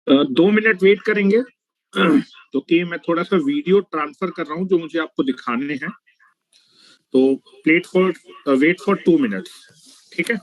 2 minute wait करेंगे क्योंकि मैं थोड़ा सा वीडियो ट्रांसफर कर रहा हूँ जो मुझे आपको दिखाने हैं। तो वेट फॉर 2 मिनट्स, ठीक है।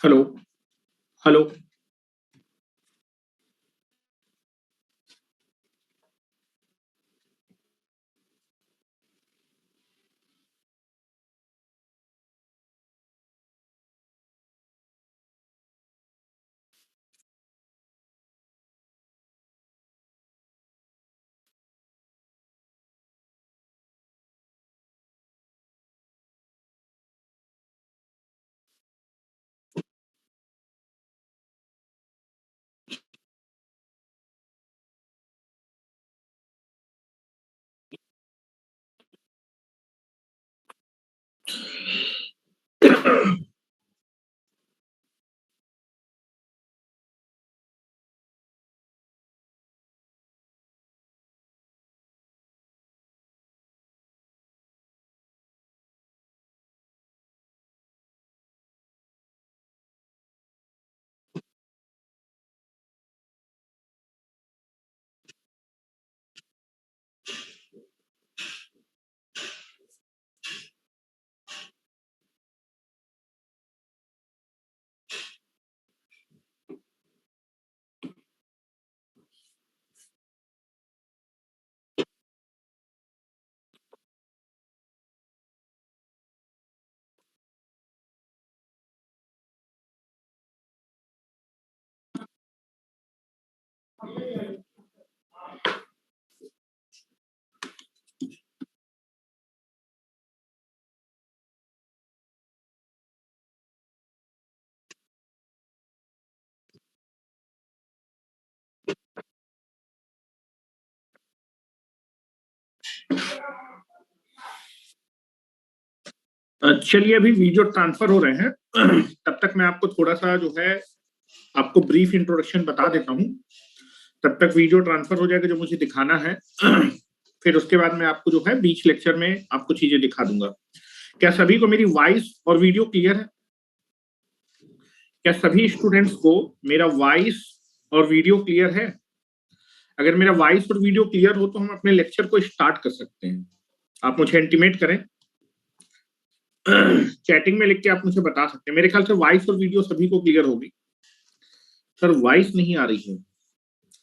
Hello hello. चलिए, अभी वीडियो ट्रांसफर हो रहे हैं तब तक मैं आपको थोड़ा सा जो है आपको ब्रीफ इंट्रोडक्शन बता देता हूँ। तब तक वीडियो ट्रांसफर हो जाएगा जो मुझे दिखाना है फिर उसके बाद मैं आपको जो है बीच लेक्चर में आपको चीजें दिखा दूंगा। क्या सभी को मेरी वॉइस और वीडियो क्लियर है? क्या सभी स्टूडेंट्स को मेरा वॉइस और वीडियो क्लियर है? अगर मेरा वॉइस और वीडियो क्लियर हो तो हम अपने लेक्चर को स्टार्ट कर सकते हैं। आप मुझे इंटीमेट करें, चैटिंग में लिख के आप मुझे बता सकते हैं। मेरे ख्याल से वॉइस और वीडियो सभी को क्लियर होगी। सर वॉइस नहीं आ रही है।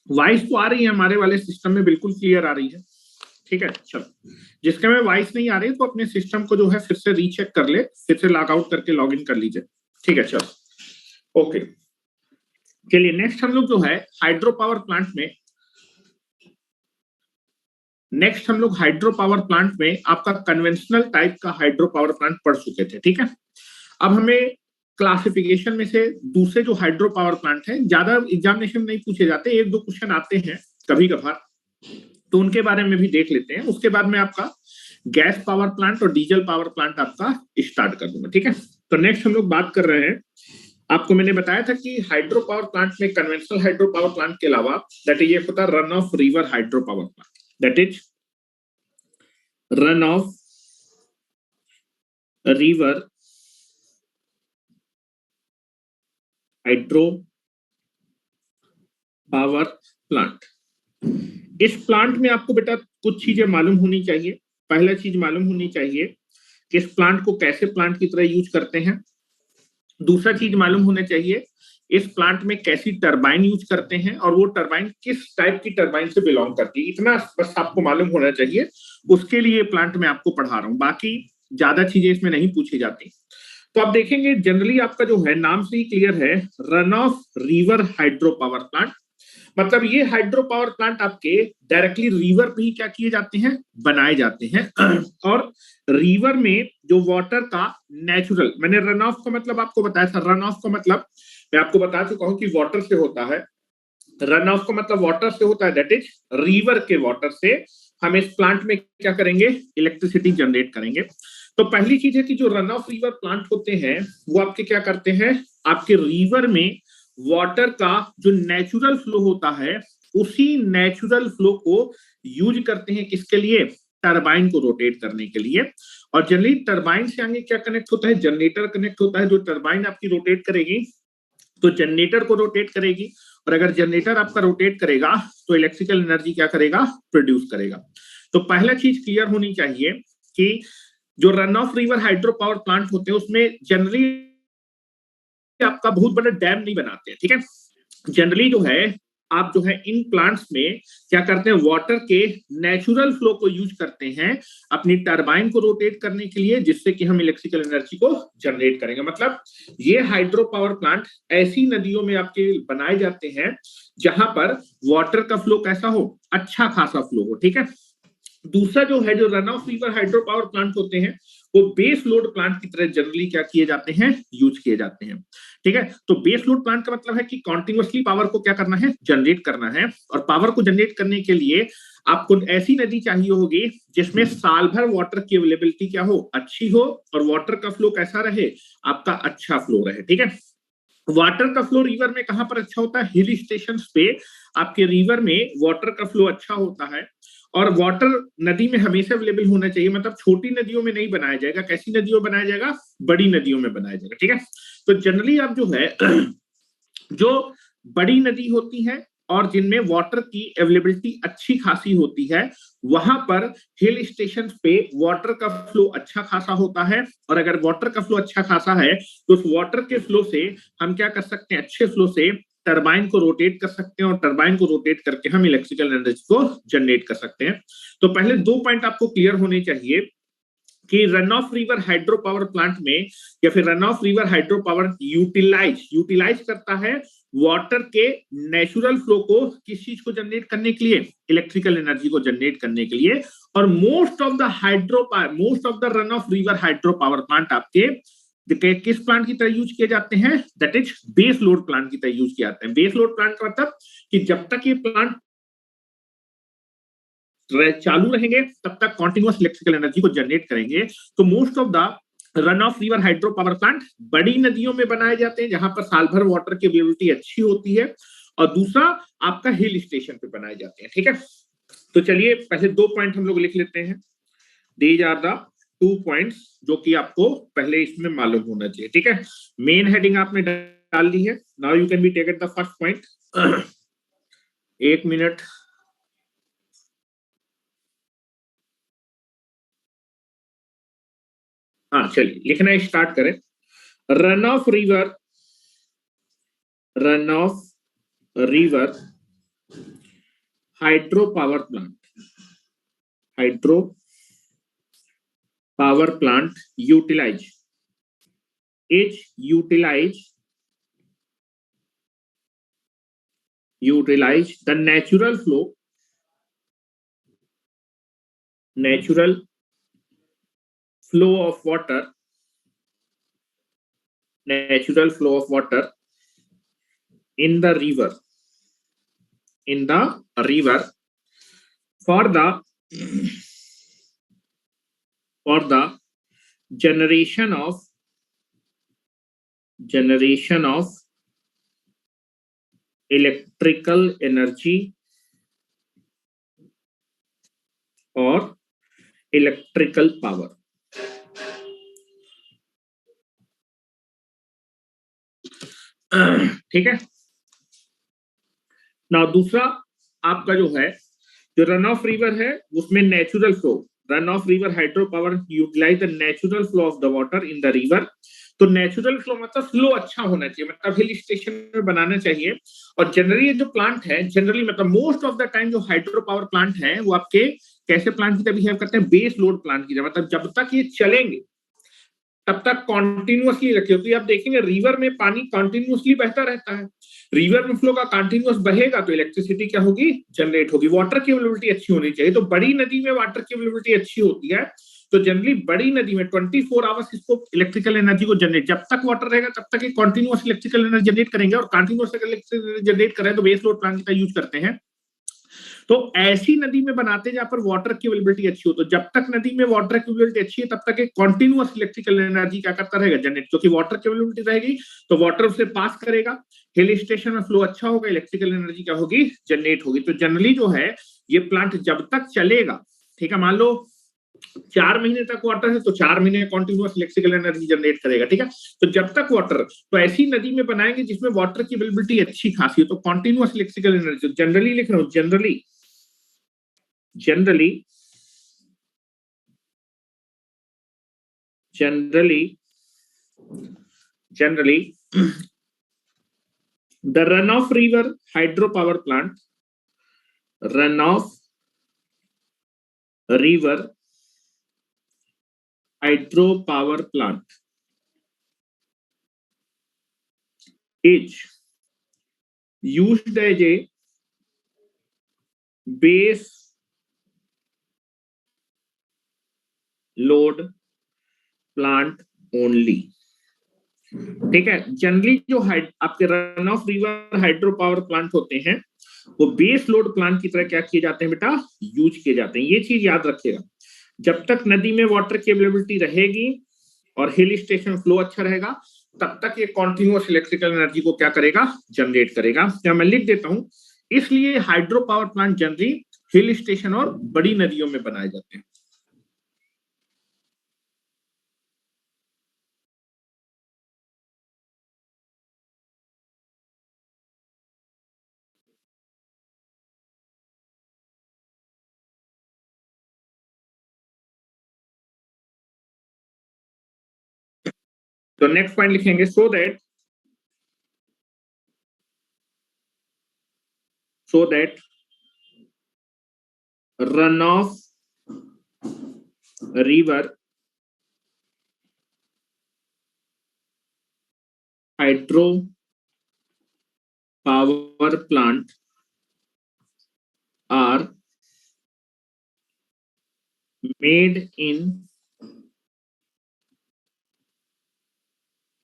वॉइस तो आ रही है, हमारे वाले सिस्टम में बिल्कुल क्लियर आ रही है। ठीक है, चलो जिसके में वॉइस नहीं आ रही तो अपने सिस्टम को जो है फिर से रीचेक कर ले, फिर से लॉग आउट करके लॉग इन कर लीजिए। ठीक है, चलो ओके। चलिए नेक्स्ट हम लोग जो है हाइड्रो पावर प्लांट में आपका कन्वेंशनल टाइप का हाइड्रो पावर प्लांट पढ़ चुके थे। ठीक है, अब हमें क्लासिफिकेशन में से दूसरे जो हाइड्रो पावर प्लांट है, ज्यादा एग्जामिनेशन नहीं पूछे जाते, एक दो क्वेश्चन आते हैं कभी कभार, तो उनके बारे में भी देख लेते हैं। उसके बाद में आपका गैस पावर प्लांट और डीजल पावर प्लांट आपका स्टार्ट कर दूंगा, ठीक है। तो नेक्स्ट हम लोग बात कर रहे हैं, आपको मैंने बताया था कि हाइड्रो पावर प्लांट में कन्वेंशनल हाइड्रो पावर प्लांट के अलावा दैट इज ये होता है run of river hydro power plant, that is run of river hydro power plant. इस प्लांट में आपको बेटा कुछ चीजें मालूम होनी चाहिए। पहला चीज मालूम होनी चाहिए कि इस प्लांट को कैसे प्लांट की तरह यूज करते हैं। दूसरा चीज मालूम होना चाहिए इस प्लांट में कैसी टरबाइन यूज करते हैं और वो टरबाइन किस टाइप की टरबाइन से बिलोंग करती है, इतना बस आपको मालूम होना चाहिए। उसके लिए प्लांट में आपको पढ़ा रहा हूं, बाकी ज्यादा चीजें इसमें नहीं पूछी जाती। तो आप देखेंगे जनरली आपका जो है नाम से ही क्लियर है, run of river hydro power plant. मतलब ये हाइड्रो पावर प्लांट आपके डायरेक्टली रिवर पे ही क्या किए जाते हैं, बनाए जाते हैं। और रिवर में जो वाटर का नेचुरल, मैंने रन ऑफ का मतलब आपको बताया था, रन ऑफ का मतलब मैं आपको बता चुका हूं कि वाटर से होता है। रन ऑफ का मतलब वाटर से होता है, दैट इज रिवर के वाटर से हम इस प्लांट में क्या करेंगे, इलेक्ट्रिसिटी जनरेट करेंगे। तो पहली चीज है कि जो रन ऑफ रिवर प्लांट होते हैं वो आपके क्या करते हैं, आपके रिवर में वाटर का जो नेचुरल फ्लो होता है उसी नेचुरल फ्लो को यूज करते हैं, किसके लिए, टरबाइन को रोटेट करने के लिए। और जनरली टरबाइन से आगे क्या कनेक्ट होता है, जनरेटर कनेक्ट होता है। जो टरबाइन आपकी रोटेट करेगी तो जनरेटर को रोटेट करेगी, और अगर जनरेटर आपका रोटेट करेगा तो इलेक्ट्रिकल एनर्जी क्या करेगा, प्रोड्यूस करेगा। तो पहला चीज क्लियर होनी चाहिए कि जो run of river hydro power plant होते हैं उसमें जनरली आपका बहुत बड़ा डैम नहीं बनाते हैं, ठीक है। जनरली जो है आप जो है इन प्लांट्स में क्या करते हैं, वाटर के नेचुरल फ्लो को यूज करते हैं अपनी टरबाइन को रोटेट करने के लिए, जिससे कि हम इलेक्ट्रिकल एनर्जी को जनरेट करेंगे। मतलब ये हाइड्रो पावर प्लांट ऐसी नदियों में आपके बनाए जाते हैं जहां पर वाटर का फ्लो कैसा हो, अच्छा खासा फ्लो हो, ठीक है। दूसरा जो है, जो run of river hydro power plant होते हैं वो बेस लोड प्लांट की तरह जनरली क्या किए जाते हैं, यूज किए जाते हैं, ठीक है। तो बेस लोड प्लांट का मतलब है कि कॉन्टिन्यूअसली पावर को क्या करना है, जनरेट करना है। और पावर को जनरेट करने के लिए आपको ऐसी नदी चाहिए होगी जिसमें साल भर वाटर की अवेलेबिलिटी क्या हो, अच्छी हो, और वाटर का फ्लो कैसा रहे, आपका अच्छा फ्लो रहे, ठीक है। वाटर का फ्लो रिवर में कहां पर अच्छा होता है, हिल स्टेशन पे आपके रिवर में वाटर का फ्लो अच्छा होता है। और वाटर नदी में हमेशा अवेलेबल होना चाहिए, मतलब छोटी नदियों में नहीं बनाया जाएगा। कैसी नदियों में बनाया जाएगा, बड़ी नदियों में बनाया जाएगा, ठीक है। तो जनरली आप जो है जो बड़ी नदी होती है और जिनमें वाटर की अवेलेबिलिटी अच्छी खासी होती है, वहां पर हिल स्टेशन पे वाटर का फ्लो अच्छा खासा होता है। और अगर वाटर का फ्लो अच्छा खासा है तो उस वाटर के फ्लो से हम क्या कर सकते हैं, अच्छे फ्लो से टरबाइन को रोटेट कर सकते हैं, और टरबाइन को रोटेट करके हम इलेक्ट्रिकल एनर्जी को जनरेट कर सकते हैं। तो पहले दो पॉइंट आपको क्लियर होने चाहिए कि run of river hydro power plant में, या फिर run of river hydro power utilize करता है वाटर के नेचुरल फ्लो को, किस चीज को जनरेट करने के लिए, इलेक्ट्रिकल एनर्जी को जनरेट करने के लिए। और most of the run of river hydro power plant आपके किस प्लांट की तरह यूज किए जाते हैं, that is base load plant की तरह यूज किए जाते हैं। बेस लोड प्लांट का मतलब कि जब तक ये प्लांट चालू रहेंगे तब तक कॉन्टिन्यूअस इलेक्ट्रिकल एनर्जी को जनरेट करेंगे। तो most of the run of river hydro power plant बड़ी नदियों में बनाए जाते हैं जहां पर साल भर वाटर की अवेलेबिलिटी अच्छी होती है, और दूसरा आपका हिल स्टेशन पे बनाए जाते हैं, ठीक है। तो चलिए पहले दो पॉइंट हम लोग लिख लेते हैं। दीज आर द 2 पॉइंट्स जो कि आपको पहले इसमें मालूम होना चाहिए, ठीक है। मेन हेडिंग आपने डाल दी है, now you can be take the first point. 1 minute. हाँ चलिए लिखना स्टार्ट करें। Run of river, run of river hydro power plant, hydro power plant utilize utilize the natural flow of water natural flow of water in the river, for the generation of electrical energy or electrical power. ठीक है ना। दूसरा आपका जो है, जो run of river है उसमें natural flow, run of river hydro power utilize the natural flow of the water in the river. तो नेचुरल फ्लो मतलब फ्लो अच्छा होना चाहिए, मतलब हिल स्टेशन में बनाना चाहिए। और जनरली जो प्लांट है, जनरली मतलब मोस्ट ऑफ द टाइम जो हाइड्रो पावर प्लांट है वो आपके कैसे प्लांट की तरह बिहेव करते हैं, बेस लोड प्लांट की तरह। मतलब जब तक ये चलेंगे तब तक कॉन्टिन्यूअसली रखिए। तो आप देखेंगे रिवर में पानी कॉन्टिन्यूअसली बहता रहता है, रिवर में फ्लो का कॉन्टिन्यूअस बहेगा तो इलेक्ट्रिसिटी क्या होगी, जनरेट होगी। वाटर की अवेलेबिलिटी अच्छी होनी चाहिए। तो बड़ी नदी में वाटर की अवेलेबिलिटी अच्छी होती है, तो जनरली बड़ी नदी में 24 आवर्स इसको इलेक्ट्रिकल एनर्जी को जनरेट, जब तक वाटर रहेगा तब तक कॉन्टिन्यूअस इलेक्ट्रिकल एनर्जी जनरेट करेंगे। और कॉन्टिन्यूअस इलेक्ट्रिकल एनर्जी जनरेट करें तो बेस लोड प्लांट का यूज करते हैं। तो ऐसी नदी में बनाते जहां पर वाटर की अवेलेबिलिटी अच्छी हो। तो जब तक नदी में वाटर की अवेलेबिलिटी अच्छी है तब तक एक कॉन्टिन्यूअस इलेक्ट्रिकल एनर्जी क्या करता रहेगा, जनरेट। क्योंकि वाटर की अवेलेबिलिटी रहेगी तो वाटर उसे पास करेगा, हिल स्टेशन में फ्लो अच्छा होगा, इलेक्ट्रिकल एनर्जी क्या होगी, जनरेट होगी। तो जनरली जो है ये प्लांट जब तक चलेगा, ठीक है, मान लो 4 महीने तक वाटर है तो 4 महीने कॉन्टिन्यूअस इलेक्ट्रिकल एनर्जी जनरेट करेगा, ठीक है। तो जब तक वाटर, तो ऐसी नदी में बनाएंगे जिसमें वाटर की अवेलेबिलिटी अच्छी खासी हो, तो कॉन्टिन्यूअस इलेक्ट्रिकल एनर्जी। जनरली लिख रहा हूं, generally generally the runoff river hydropower plant, runoff river hydropower plant is used as a base load plant only, ठीक है। जनरली जो आपके run of river hydro power plant होते हैं वो बेस लोड प्लांट की तरह क्या किए जाते हैं बेटा, यूज किए जाते हैं। ये चीज याद रखिएगा, जब तक नदी में वाटर की अवेलेबिलिटी रहेगी और हिल स्टेशन फ्लो अच्छा रहेगा तब तक ये कॉन्टिन्यूअस इलेक्ट्रिकल एनर्जी को क्या करेगा, जनरेट करेगा। या मैं लिख देता हूं, इसलिए hydro power plant generally hill station और बड़ी नदियों में बनाए जाते हैं। तो नेक्स्ट पॉइंट लिखेंगे, so that run of river hydro power plant are made in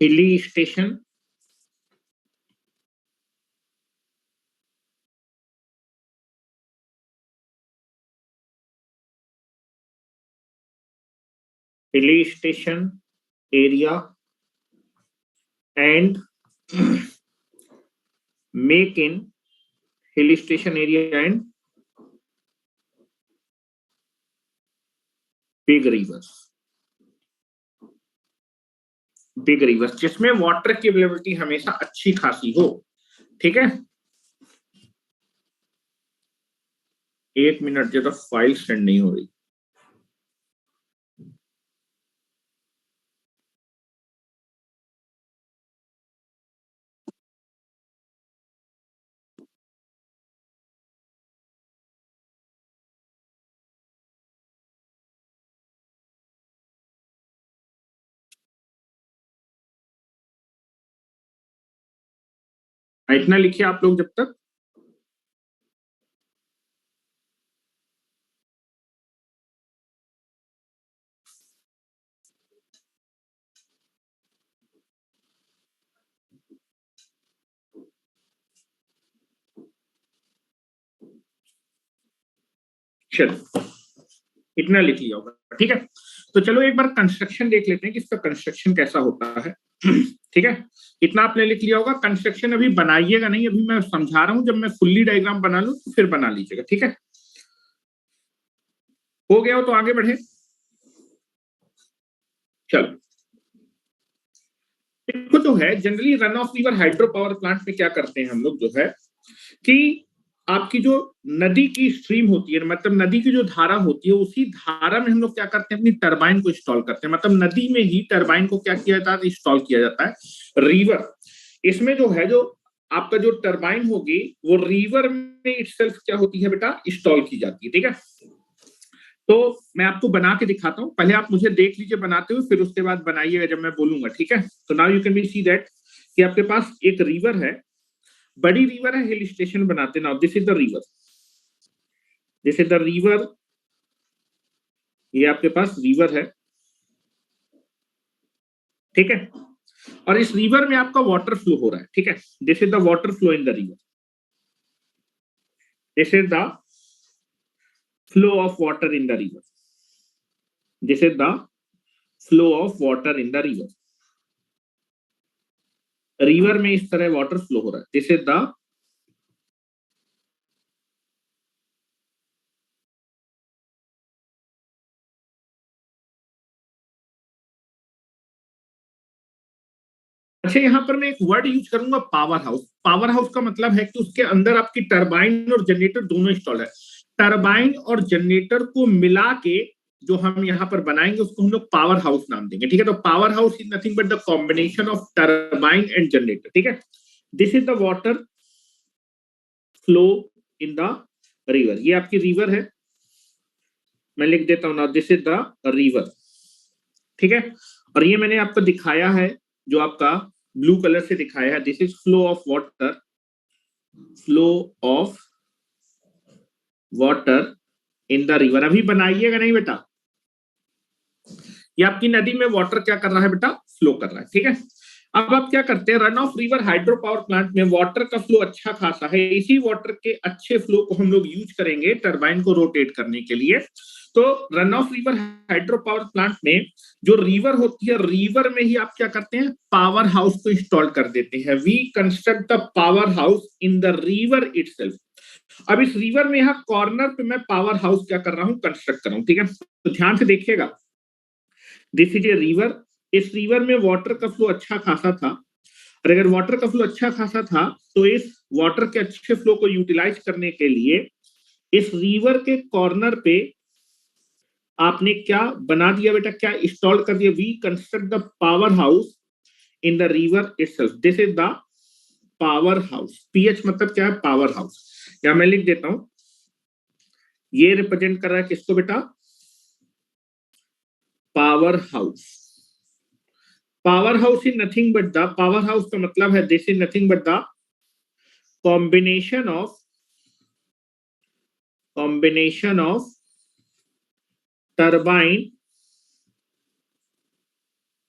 hilly station area and make in hill station area and big rivers, जिसमें वाटर की अवेलेबिलिटी हमेशा अच्छी खासी हो, ठीक है। 1 मिनट, जो तो फाइल सेंड नहीं हो रही। इतना लिखिए आप लोग जब तक। चलो इतना लिख लिया होगा, ठीक है। तो चलो एक बार कंस्ट्रक्शन देख लेते हैं कि इसका कंस्ट्रक्शन कैसा होता है। ठीक है, इतना आपने लिख लिया होगा। कंस्ट्रक्शन अभी बनाइएगा नहीं, अभी मैं समझा रहा हूं, जब मैं फुल्ली डायग्राम बना लूं तो फिर बना लीजिएगा, ठीक है। हो गया हो तो आगे बढ़े। चलो देखो, जो है generally run of river hydro power plant में क्या करते हैं हम लोग, जो है कि आपकी जो नदी की स्ट्रीम होती है, मतलब नदी की जो धारा होती है, उसी धारा में हम लोग क्या करते हैं, अपनी टरबाइन को इंस्टॉल करते हैं। मतलब नदी में ही टरबाइन को क्या किया जाता है, इंस्टॉल किया जाता है। रिवर, इसमें जो है, जो आपका जो टरबाइन होगी वो रिवर में इटसेल्फ क्या होती है बेटा, इंस्टॉल की जाती है, ठीक है। तो मैं आपको बना के दिखाता हूं, पहले आप मुझे देख लीजिए बनाते हुए, फिर उसके बाद बनाइएगा जब मैं बोलूंगा, ठीक है। तो now you can be see that कि आपके पास एक रिवर है, बड़ी रिवर है, हिल स्टेशन बनाते। Now this is the river, this is the river, ये आपके पास रिवर है, ठीक है। और इस रिवर में आपका वाटर फ्लो हो रहा है, ठीक है। This is the water flow in the river, this is the flow of water in the river, this is the flow of water in the river. River में इस तरह वाटर फ्लो हो रहा है, दिस इज द, अच्छा यहाँ पर मैं एक वर्ड यूज करूंगा, पावर हाउस। पावर हाउस का मतलब है कि उसके अंदर आपकी टरबाइन और जनरेटर दोनों इंस्टॉल है। टरबाइन और जनरेटर को मिला के जो हम यहाँ पर बनाएंगे उसको हम लोग पावर हाउस नाम देंगे, ठीक है। तो power house is nothing but the combination of turbine and generator, ठीक है। This is the water flow in the river, ये आपकी रिवर है, मैं लिख देता हूं ना, दिस इज द रिवर, ठीक है। और ये मैंने आपको दिखाया है, जो आपका ब्लू कलर से दिखाया है, this is flow of water, flow of water in the river. अभी बनाइएगा नहीं बेटा, ये आपकी नदी में वाटर क्या कर रहा है बेटा, फ्लो कर रहा है, ठीक है। अब आप क्या करते हैं, run of river hydro power plant में वाटर का फ्लो अच्छा खासा है, इसी वाटर के अच्छे फ्लो को हम लोग यूज करेंगे टरबाइन को रोटेट करने के लिए। तो run of river hydro power plant में जो रिवर होती है, रिवर में ही आप क्या करते हैं, पावर हाउस को इंस्टॉल कर देते हैं। We construct the power house in the river itself. अब इस रिवर में यहाँ कॉर्नर पे मैं पावर हाउस क्या कर रहा हूँ, कंस्ट्रक्ट कर रहा हूँ, ठीक है। तो ध्यान से देखिएगा, दिस इज ए रिवर, इस रिवर में वाटर का फ्लो अच्छा खासा था, और अगर वाटर का फ्लो अच्छा खासा था तो इस वाटर के अच्छे फ्लो को यूटिलाइज करने के लिए इस रिवर के कॉर्नर पे आपने क्या बना दिया बेटा, क्या इंस्टॉल कर दिया, we construct the power house in the river itself. This is the power house, PH मतलब क्या है, पावर हाउस। या मैं लिख देता हूं, ये रिप्रेजेंट कर रहा है किसको बेटा, power house. Power house is nothing but the, power house का मतलब है, this is nothing but the combination of turbine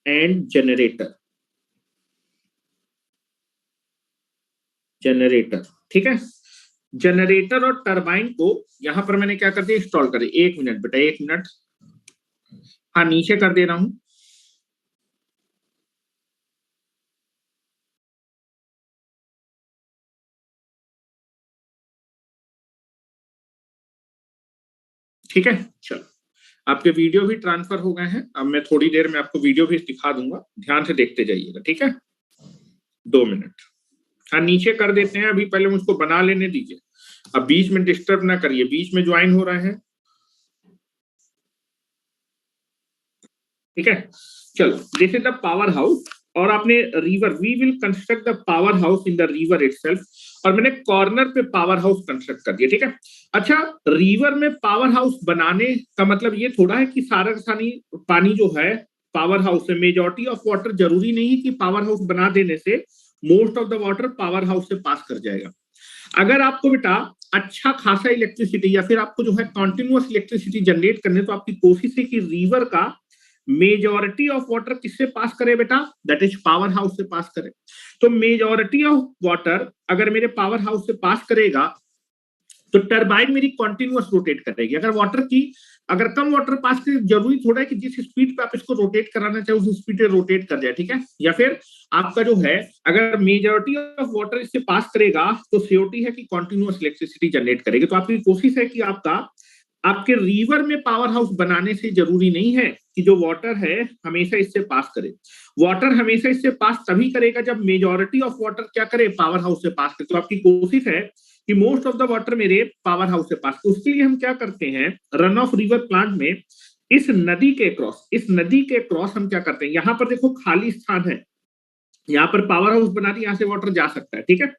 and generator, ठीक है। जनरेटर और टरबाइन को यहां पर मैंने क्या कर दिया, इंस्टॉल कर दिया। एक मिनट बेटा, एक मिनट, हाँ नीचे कर दे रहा हूं, ठीक है। चलो, आपके वीडियो भी ट्रांसफर हो गए हैं, अब मैं थोड़ी देर में आपको वीडियो भी दिखा दूंगा, ध्यान से देखते जाइएगा, ठीक है। 2 मिनट, हाँ नीचे कर देते हैं, अभी पहले मुझको बना लेने दीजिए, अब बीच में डिस्टर्ब ना करिए, बीच में ज्वाइन हो रहे हैं, ठीक है। चलो, this is the power house, और आपने river, we will construct the power house in the river itself, और मैंने कॉर्नर पे पावर हाउस कंस्ट्रक्ट कर दिया, ठीक है। अच्छा, रिवर में पावर हाउस बनाने का मतलब ये थोड़ा है कि सारा पानी जो है पावर हाउस में, मेजॉरिटी ऑफ वाटर, जरूरी नहीं है कि पावर हाउस बना देने से most of the water power house से पास कर जाएगा। अगर आपको बेटा अच्छा खासा इलेक्ट्रिसिटी या फिर आपको जो है कॉन्टिन्यूअस इलेक्ट्रिसिटी जनरेट करने, तो आपकी कोशिश है कि रिवर का मेजॉरिटी ऑफ वाटर किससे पास करे बेटा, दैट इज पावर हाउस से पास करे। तो मेजॉरिटी ऑफ वाटर अगर मेरे पावर हाउस से पास करेगा तो टरबाइन मेरी कॉन्टिन्यूअस रोटेट करेगी। अगर कम वाटर पास करे, जरूरी थोड़ा है कि जिस स्पीड पे आप इसको रोटेट कराना चाहे उस स्पीड पे रोटेट कर जाए, ठीक है। या फिर आपका जो है, अगर मेजॉरिटी ऑफ वाटर इससे पास करेगा तो सीओटी है कि कॉन्टिन्यूअस इलेक्ट्रिसिटी जनरेट करेगी। तो आपकी कोशिश है कि आपके रिवर में पावर हाउस बनाने से जरूरी नहीं है कि जो वाटर है हमेशा इससे पास करे। वाटर हमेशा इससे पास तभी करेगा जब मेजॉरिटी ऑफ वाटर क्या करे, पावर हाउस से पास करे। तो आपकी कोशिश है कि मोस्ट ऑफ द वाटर मेरे पावर हाउस से पास। उसके लिए हम क्या करते हैं, रन ऑफ रिवर प्लांट में इस नदी के क्रॉस हम क्या करते हैं, यहां पर देखो खाली स्थान है, यहाँ पर पावर हाउस बना दी, यहाँ से वाटर जा सकता है, ठीक है।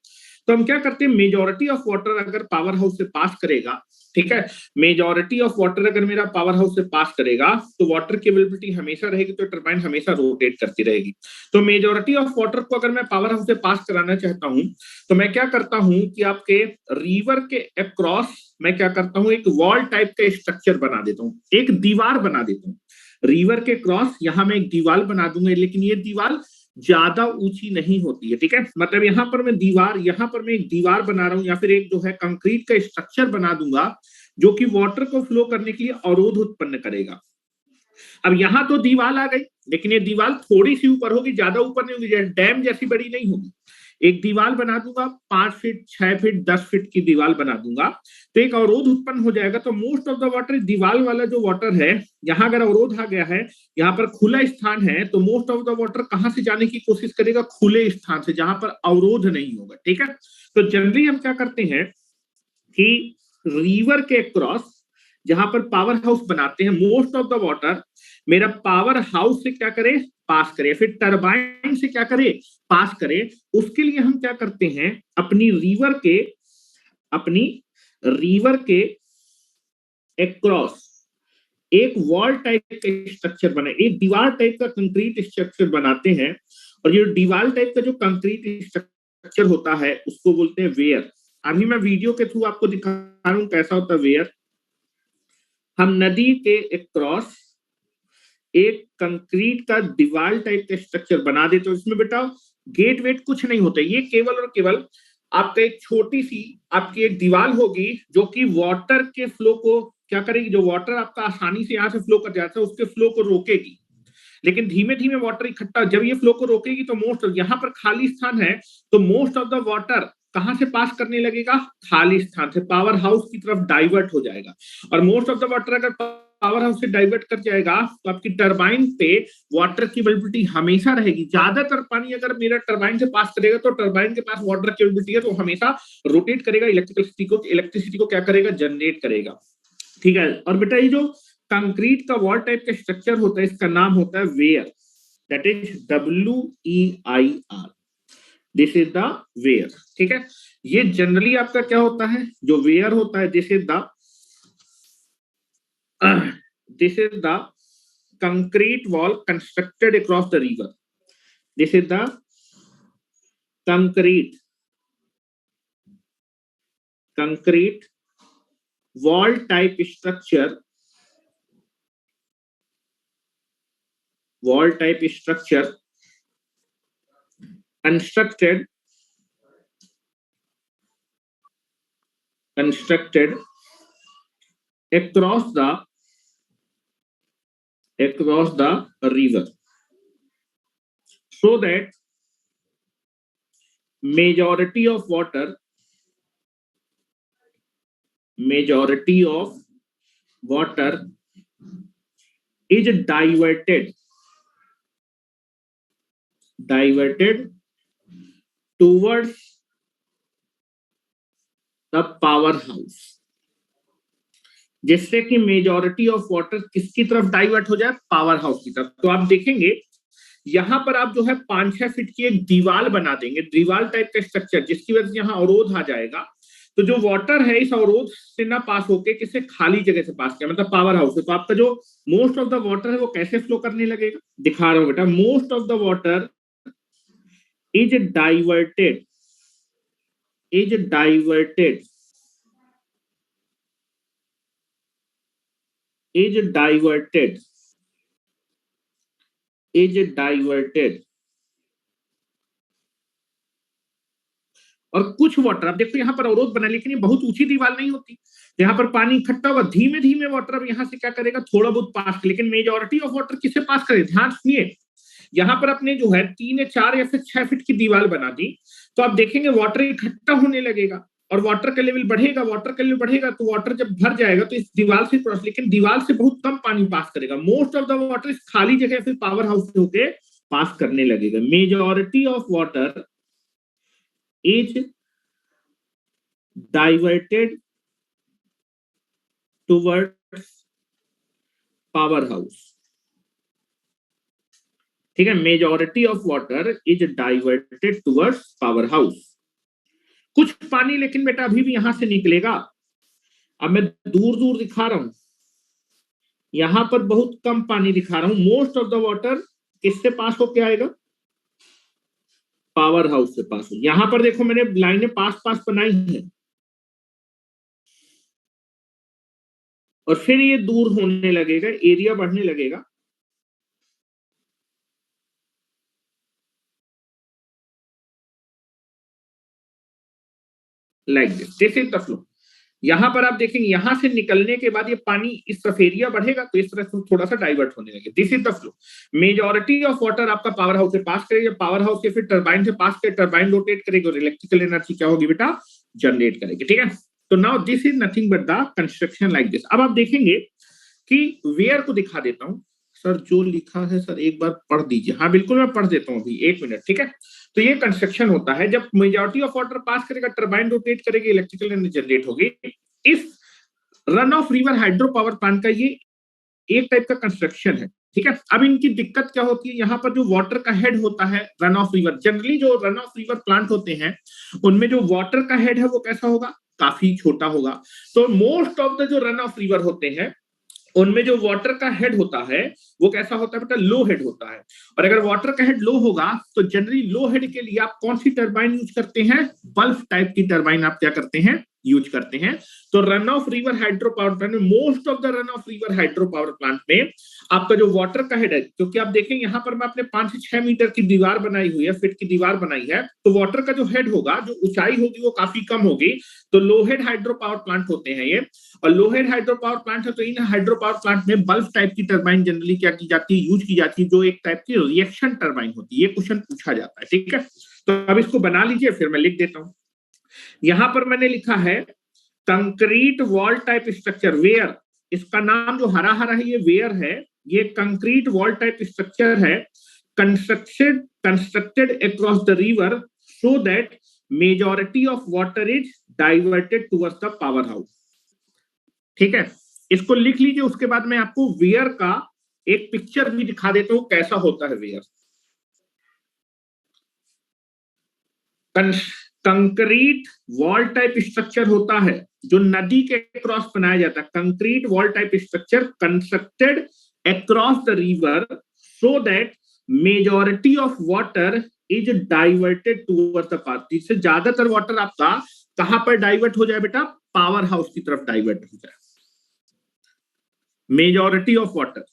तो हम क्या करते हैं, मेजॉरिटी ऑफ वाटर अगर पावर हाउस से पास करेगा, ठीक है, मेजॉरिटी ऑफ वाटर अगर मेरा पावर हाउस से पास करेगा तो वाटर की अवेलेबिलिटी हमेशा रहेगी, तो टरबाइन हमेशा रोटेट करती रहेगी। तो मेजॉरिटी ऑफ वाटर को अगर मैं पावर हाउस से पास कराना चाहता हूं तो मैं क्या करता हूं कि आपके रिवर के अक्रॉस मैं क्या करता हूं, एक वॉल टाइप का स्ट्रक्चर बना देता हूं, एक दीवार बना देता हूं। रिवर के क्रॉस यहां मैं एक दीवार बना दूंगा, लेकिन ये दीवार ज्यादा ऊंची नहीं होती है, ठीक है। मतलब यहाँ पर मैं एक दीवार बना रहा हूं, या फिर एक जो है कंक्रीट का स्ट्रक्चर बना दूंगा जो कि वाटर को फ्लो करने के लिए अवरोध उत्पन्न करेगा। अब यहाँ तो दीवार आ गई, लेकिन ये दीवार थोड़ी सी ऊपर होगी, ज्यादा ऊपर नहीं होगी, डैम जैसी बड़ी नहीं होगी। एक दीवार बना दूंगा, 5 फीट 6 फीट 10 फीट की दीवार बना दूंगा, तो एक अवरोध उत्पन्न हो जाएगा। तो मोस्ट ऑफ द वाटर, दीवार वाला जो वाटर है, यहाँ अगर अवरोध आ गया है, यहाँ पर खुला स्थान है, तो मोस्ट ऑफ द वाटर कहाँ से जाने की कोशिश करेगा, खुले स्थान से जहां पर अवरोध नहीं होगा, ठीक है। तो जनरली हम क्या करते हैं कि रिवर के क्रॉस जहां पर पावर हाउस बनाते हैं, मोस्ट ऑफ द वाटर मेरा पावर हाउस से क्या करे, पास करे, फिर टरबाइन से क्या करे, पास करे। उसके लिए हम क्या करते हैं, अपनी रिवर के अक्रॉस एक वॉल टाइप का स्ट्रक्चर बना, एक दीवार टाइप का कंक्रीट स्ट्रक्चर बनाते हैं। और ये दीवार टाइप का जो कंक्रीट स्ट्रक्चर होता है उसको बोलते हैं वेयर। अभी मैं वीडियो के थ्रू आपको दिखा रहा हूं कैसा होता है वेयर। हम नदी के क्रॉस एक कंक्रीट का दीवार टाइप का स्ट्रक्चर बना देते हो, इसमें बेटा गेट वेट कुछ नहीं होता, ये केवल और केवल आपका एक छोटी सी आपकी एक दीवार होगी जो कि वाटर के फ्लो को क्या करेगी, जो वाटर आपका आसानी से यहाँ से फ्लो कर जाता है उसके फ्लो को रोकेगी। लेकिन धीमे धीमे वाटर इकट्ठा, जब ये फ्लो को रोकेगी तो मोस्ट, यहाँ पर खाली स्थान है तो मोस्ट ऑफ द वाटर कहां से पास करने लगेगा, खाली स्थान से पावर हाउस की तरफ डाइवर्ट हो जाएगा। और मोस्ट ऑफ द वाटर अगर पावर हाउस से डाइवर्ट कर जाएगा तो आपकी टरबाइन पे वाटर की अवेलेबिलिटी हमेशा रहेगी। ज्यादातर पानी अगर मेरा टरबाइन से पास करेगा तो टरबाइन के पास वाटर की अवेलेबिलिटी है, तो हमेशा रोटेट करेगा, इलेक्ट्रिसिटी को क्या करेगा, जनरेट करेगा, ठीक है। और बेटा ये जो कंक्रीट का वॉल टाइप का स्ट्रक्चर होता है इसका नाम होता है weir, that is WEIR, this is the weir, ठीक है। ये जनरली आपका क्या होता है, जो वेयर होता है, this is the concrete wall constructed across the river. This is the concrete wall type structure constructed across the river, so that majority of water is diverted towards the power house, जिससे कि majority of water किसकी तरफ divert हो जाए, power house की तरफ। तो आप देखेंगे यहां पर आप जो है 5-6 फीट की एक दीवार बना देंगे, दीवार टाइप का स्ट्रक्चर, जिसकी वजह से यहाँ अवरोध आ जाएगा। तो जो वाटर है इस अवरोध से ना पास होके किसी खाली जगह से पास किया, मतलब पावर हाउस से, तो आपका जो मोस्ट ऑफ द वाटर है वो कैसे फ्लो करने लगेगा, दिखा रहा हूं बेटा। Most of the water is diverted और कुछ वाटर, अब देखो यहाँ पर अवरोध बना, लेकिन ये बहुत ऊंची दीवार नहीं होती, यहाँ पर पानी इकट्ठा होगा, धीमे धीमे वाटर अब यहाँ से क्या करेगा, थोड़ा बहुत पास, लेकिन मेजोरिटी ऑफ वाटर किसे पास करे, ध्यान सुनिए, यहाँ पर अपने जो है 3 या 4 या फिर 6 फीट की दीवार बना दी, तो आप देखेंगे वाटर इकट्ठा होने लगेगा और वाटर का लेवल बढ़ेगा, वाटर का लेवल बढ़ेगा तो वाटर जब भर जाएगा तो इस दीवार से क्रॉस, लेकिन दीवार से बहुत कम पानी पास करेगा, मोस्ट ऑफ द वाटर इस खाली जगह से पावर हाउस से होके पास करने लगेगा। Majority of water is diverted towards power house, ठीक है, majority of water is diverted towards power house. कुछ पानी लेकिन बेटा अभी भी यहां से निकलेगा, अब मैं दूर दूर दिखा रहा हूं, यहां पर बहुत कम पानी दिखा रहा हूं, मोस्ट ऑफ द वाटर किससे पास होके आएगा, पावर हाउस से पास हो। यहां पर देखो मैंने लाइनें पास पास बनाई हैं और फिर ये दूर होने लगेगा, एरिया बढ़ने लगेगा, like this is the flow. यहां पर आप देखेंगे यहां से निकलने के बाद ये पानी इस तरफ एरिया बढ़ेगा तो इस तरह से थोड़ा सा डाइवर्ट होने लगे, this is the flow. Majority of water आपका पावर हाउस से पास करेगा, पावर हाउस से फिर टरबाइन से पास करे, टरबाइन रोटेट करेगी और इलेक्ट्रिकल एनर्जी क्या होगी बेटा, जनरेट करेगी, ठीक है। तो now this is nothing but the construction like this. अब आप देखेंगे कि वेयर को दिखा देता हूं, सर जो लिखा है सर एक बार पढ़ दीजिए, हाँ बिल्कुल मैं पढ़ देता हूं अभी, 1 मिनट, ठीक है। तो ये कंस्ट्रक्शन होता है जब मेजॉरिटी ऑफ वाटर पास करेगा, टरबाइन रोटेट करेगी, इलेक्ट्रिकल एनर्जी जनरेट होगी। इस run of river hydro power plant का ये एक टाइप का कंस्ट्रक्शन है, ठीक है। अब इनकी दिक्कत क्या होती है, यहाँ पर जो वाटर का हेड होता है रन ऑफ रिवर, जनरली जो रन ऑफ रिवर प्लांट होते हैं उनमें जो वाटर का हेड है वो कैसा होगा, काफी छोटा होगा। तो मोस्ट ऑफ द जो रन ऑफ रिवर होते हैं उनमें जो वाटर का हेड होता है वो कैसा होता है बेटा, लो हेड होता है। और अगर वाटर का हेड लो होगा तो जनरली लो हेड के लिए आप कौन सी टरबाइन यूज करते हैं, बल्ब टाइप की टरबाइन आप क्या करते हैं, यूज करते हैं। तो run of river hydro power plant में, most of the run of river hydro power plant में आपका जो वाटर का हेड है, क्योंकि आप देखें यहाँ पर मैं अपने 5 से 6 मीटर की दीवार बनाई हुई है, फीट की दीवार बनाई है, तो वाटर का जो हेड होगा, जो ऊंचाई होगी वो काफी कम होगी। तो low head hydro power plant होते हैं ये, और लो हेड हाइड्रो पावर प्लांट है तो इन हाइड्रो पावर प्लांट में बल्ब टाइप की टरबाइन जनरली क्या की जाती है, यूज की जाती है, जो एक टाइप की रिएक्शन टरबाइन होती है। ये क्वेश्चन पूछा जाता है, ठीक है। तो अब इसको बना लीजिए, फिर मैं लिख देता हूं। यहां पर मैंने लिखा है concrete wall type structure, weir, इसका नाम जो हरा हरा है ये वेयर है, ये कंक्रीट वॉल टाइप स्ट्रक्चर है, constructed across the river so that majority of water is diverted towards the power house, ठीक है। इसको लिख लीजिए, उसके बाद मैं आपको वेयर का एक पिक्चर भी दिखा देता हूं कैसा होता है weir. Concrete wall type structure होता है जो नदी के क्रॉस बनाया जाता है, concrete wall type structure constructed across the river so that majority of water is diverted toward the path, जिससे ज्यादातर वाटर आपका कहां पर डाइवर्ट हो जाए बेटा, पावर हाउस की तरफ डाइवर्ट हो जाए, मेजॉरिटी ऑफ वाटर।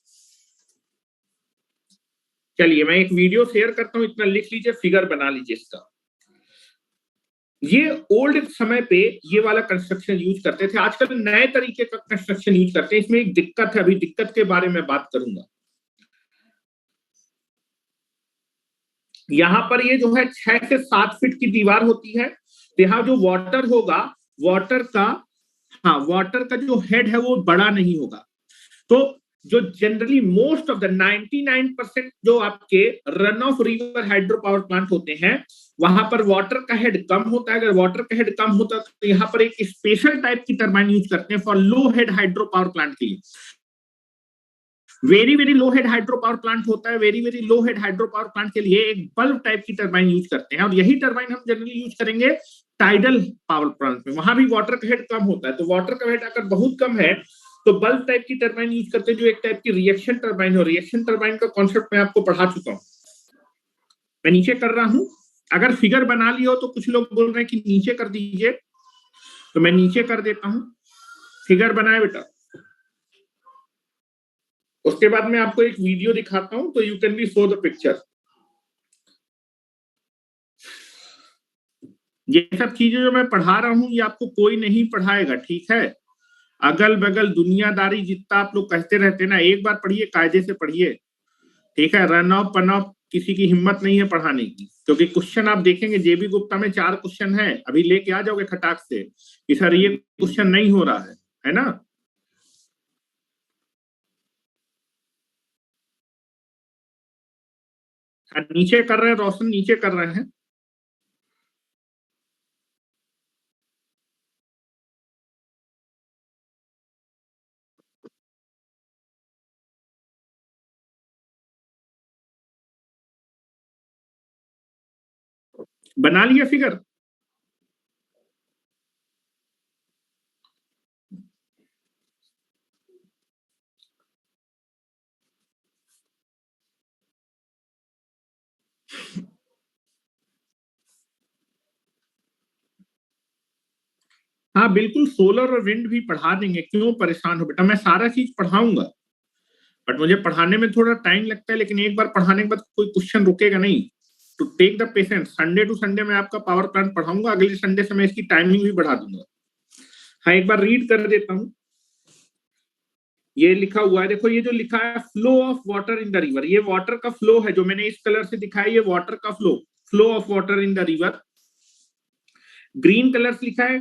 चलिए मैं एक वीडियो शेयर करता हूं, इतना लिख लीजिए, फिगर बना लीजिए इसका। ये ओल्ड समय पे ये वाला कंस्ट्रक्शन यूज करते थे, आजकल नए तरीके का कंस्ट्रक्शन यूज करते हैं। इसमें एक दिक्कत है, अभी दिक्कत के बारे में बात करूंगा। यहां पर ये जो है 6 से 7 फीट की दीवार होती है, तो यहाँ जो वाटर होगा, वाटर का, हाँ वाटर का जो हेड है वो बड़ा नहीं होगा। तो जो जनरली मोस्ट ऑफ द 99% जो आपके run of river hydro power plant होते हैं वहां पर वाटर का हेड कम होता है। अगर वाटर का हेड कम होता है तो यहाँ पर एक स्पेशल टाइप की टरबाइन यूज करते हैं for low head hydro power plant के लिए। Very very low head hydro power plant होता है, very very low head hydro power plant के लिए एक बल्ब टाइप की टरबाइन यूज करते हैं, और यही टरबाइन हम जनरली यूज करेंगे टाइडल पावर प्लांट में, वहां भी वाटर का हेड कम होता है। तो वाटर का हेड अगर बहुत कम है तो बल्ब टाइप की टरबाइन यूज करते हैं जो एक टाइप की रिएक्शन टरबाइन हो। रिएक्शन टरबाइन का कॉन्सेप्ट मैं आपको पढ़ा चुका हूं, मैं नीचे कर रहा हूं। अगर फिगर बना ली हो तो कुछ लोग बोल रहे हैं कि नीचे कर दीजिए, तो मैं नीचे कर देता हूं। फिगर बनाए बेटा, उसके बाद मैं आपको एक वीडियो दिखाता हूं तो you can B show the picture. ये सब चीजें जो मैं पढ़ा रहा हूं ये आपको कोई नहीं पढ़ाएगा, ठीक है। अगल बगल दुनियादारी जितना आप लोग कहते रहते हैं ना, एक बार पढ़िए, कायदे से पढ़िए, ठीक है। रन ऑफ पन ऑफ किसी की हिम्मत नहीं है पढ़ाने की, क्योंकि क्वेश्चन आप देखेंगे जेबी गुप्ता में 4 क्वेश्चन है, अभी लेके आ जाओगे खटाक से कि सर ये क्वेश्चन नहीं हो रहा है ना। नीचे कर रहे हैं रोशन, नीचे कर रहे हैं। बना लिया फिगर? हाँ बिल्कुल, सोलर और विंड भी पढ़ा देंगे, क्यों परेशान हो बेटा, मैं सारा चीज पढ़ाऊंगा, बट मुझे पढ़ाने में थोड़ा टाइम लगता है, लेकिन एक बार पढ़ाने के बाद कोई क्वेश्चन रुकेगा नहीं। To take the patience, Sunday to Sunday मैं आपका पावर प्लांट पढ़ाऊंगा, अगले संडे से मैं इसकी टाइमिंग भी बढ़ा दूंगा। हाँ एक बार रीड कर देता हूँ। ये लिखा हुआ है, देखो ये जो लिखा है flow of water in the river, ये वाटर का फ्लो है, जो मैंने इस कलर से दिखाया ये वाटर का flow of water in the river. Green colour से लिखा है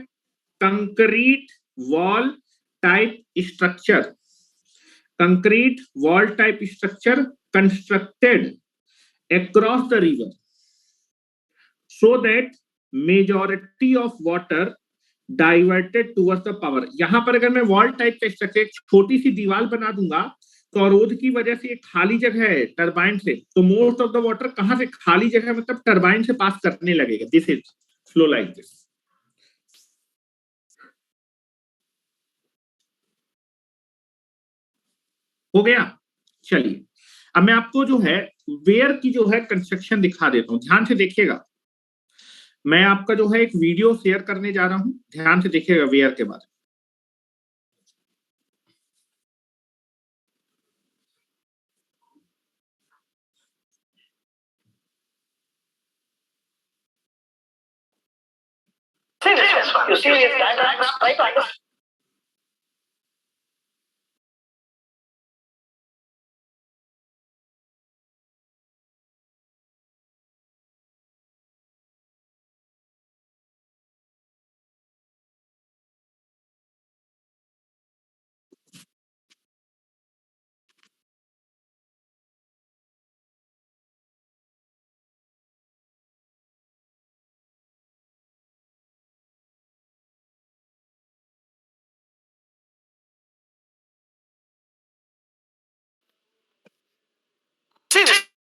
concrete wall type structure, concrete wall type structure constructed across the river so that majority of water diverted towards the power। यहां पर अगर मैं वॉल टाइप का structure एक छोटी सी दीवार बना दूंगा तो अवरोध की वजह से एक खाली जगह है टरबाइन से, तो मोस्ट ऑफ द वाटर कहां से, खाली जगह मतलब टरबाइन से पास करने लगेगा। This is flow like this. हो गया? चलिए अब मैं आपको जो है वेयर की जो है कंस्ट्रक्शन दिखा देता हूं, ध्यान से देखिएगा। मैं आपका जो है एक वीडियो शेयर करने जा रहा हूं, ध्यान से देखिएगा वेयर के बारे में। You see these diagrams, try to understand.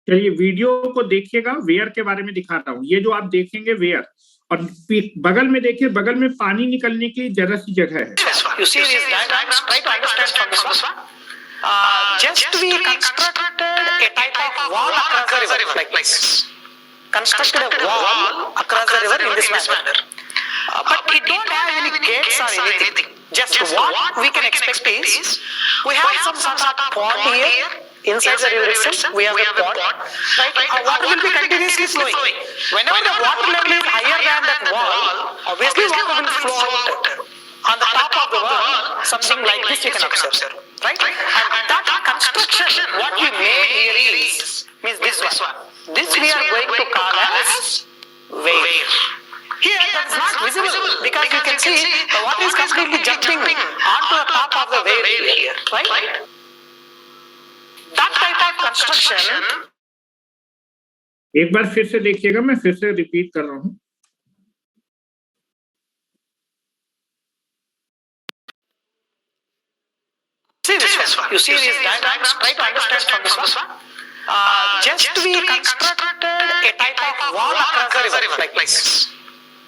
चलिए वीडियो को देखिएगा, वेयर के बारे में दिखा रहा हूँ। ये जो आप देखेंगे वेयर, और बगल में देखिए, बगल में पानी निकलने की जरा सी जगह है। You see these diagrams, try to understand from this one. Just we constructed a type of wall across the river like this. Constructed a wall across the river in this manner. But it don't have any gates or anything. Just what we can expect is we have some sort of pond here. Inside the river itself, we have a pond. Right? Water will be continuously flowing. Whenever the water level is higher than that wall, obviously water will flow out. On the top of the wall, something like this you can observe. Right? And that construction, what we made here means this one. This we are going to call as wave. Here that is not visible because you can see the water is completely jumping onto the top of the wave here. Right? That type of construction. एक बार फिर से देखिएगा, मैं फिर से repeat कर रहा हूँ। See this one. You see these diagrams, try to understand from this one. Just we constructed a type of wall across the river like this.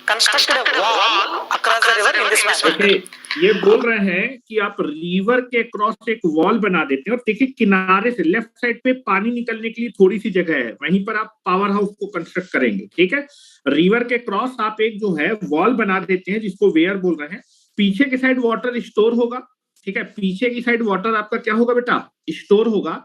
Constructed a wall across the river in this manner. ये बोल रहे हैं कि आप river के cross एक wall बना देते हैं, और देखिए किनारे से लेफ्ट साइड पे पानी निकलने के लिए थोड़ी सी जगह है, वहीं पर आप पावर हाउस को कंस्ट्रक्ट करेंगे। ठीक है, रिवर के क्रॉस आप एक जो है वॉल बना देते हैं, जिसको वेयर बोल रहे हैं। पीछे की साइड वाटर स्टोर होगा, ठीक है, पीछे की साइड वाटर आपका क्या होगा बेटा, स्टोर होगा।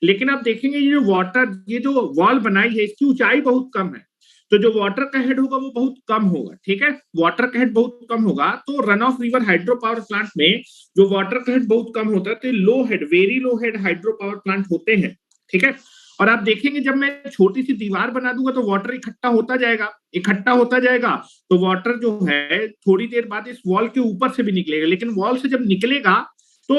लेकिन आप देखेंगे ये जो वाटर, ये जो वॉल बनाई है इसकी ऊंचाई बहुत कम है, तो जो वाटर का हेड होगा वो बहुत कम होगा, ठीक है, वाटर का हेड बहुत कम होगा। तो run of river hydro power plant में जो वाटर का हेड बहुत कम होता है तो low head, very low head hydro power plant होते हैं, ठीक है। और आप देखेंगे जब मैं छोटी सी दीवार बना दूंगा तो वाटर इकट्ठा होता जाएगा, इकट्ठा होता जाएगा, तो वाटर जो है थोड़ी देर बाद इस वॉल के ऊपर से भी निकलेगा, लेकिन वॉल से जब निकलेगा तो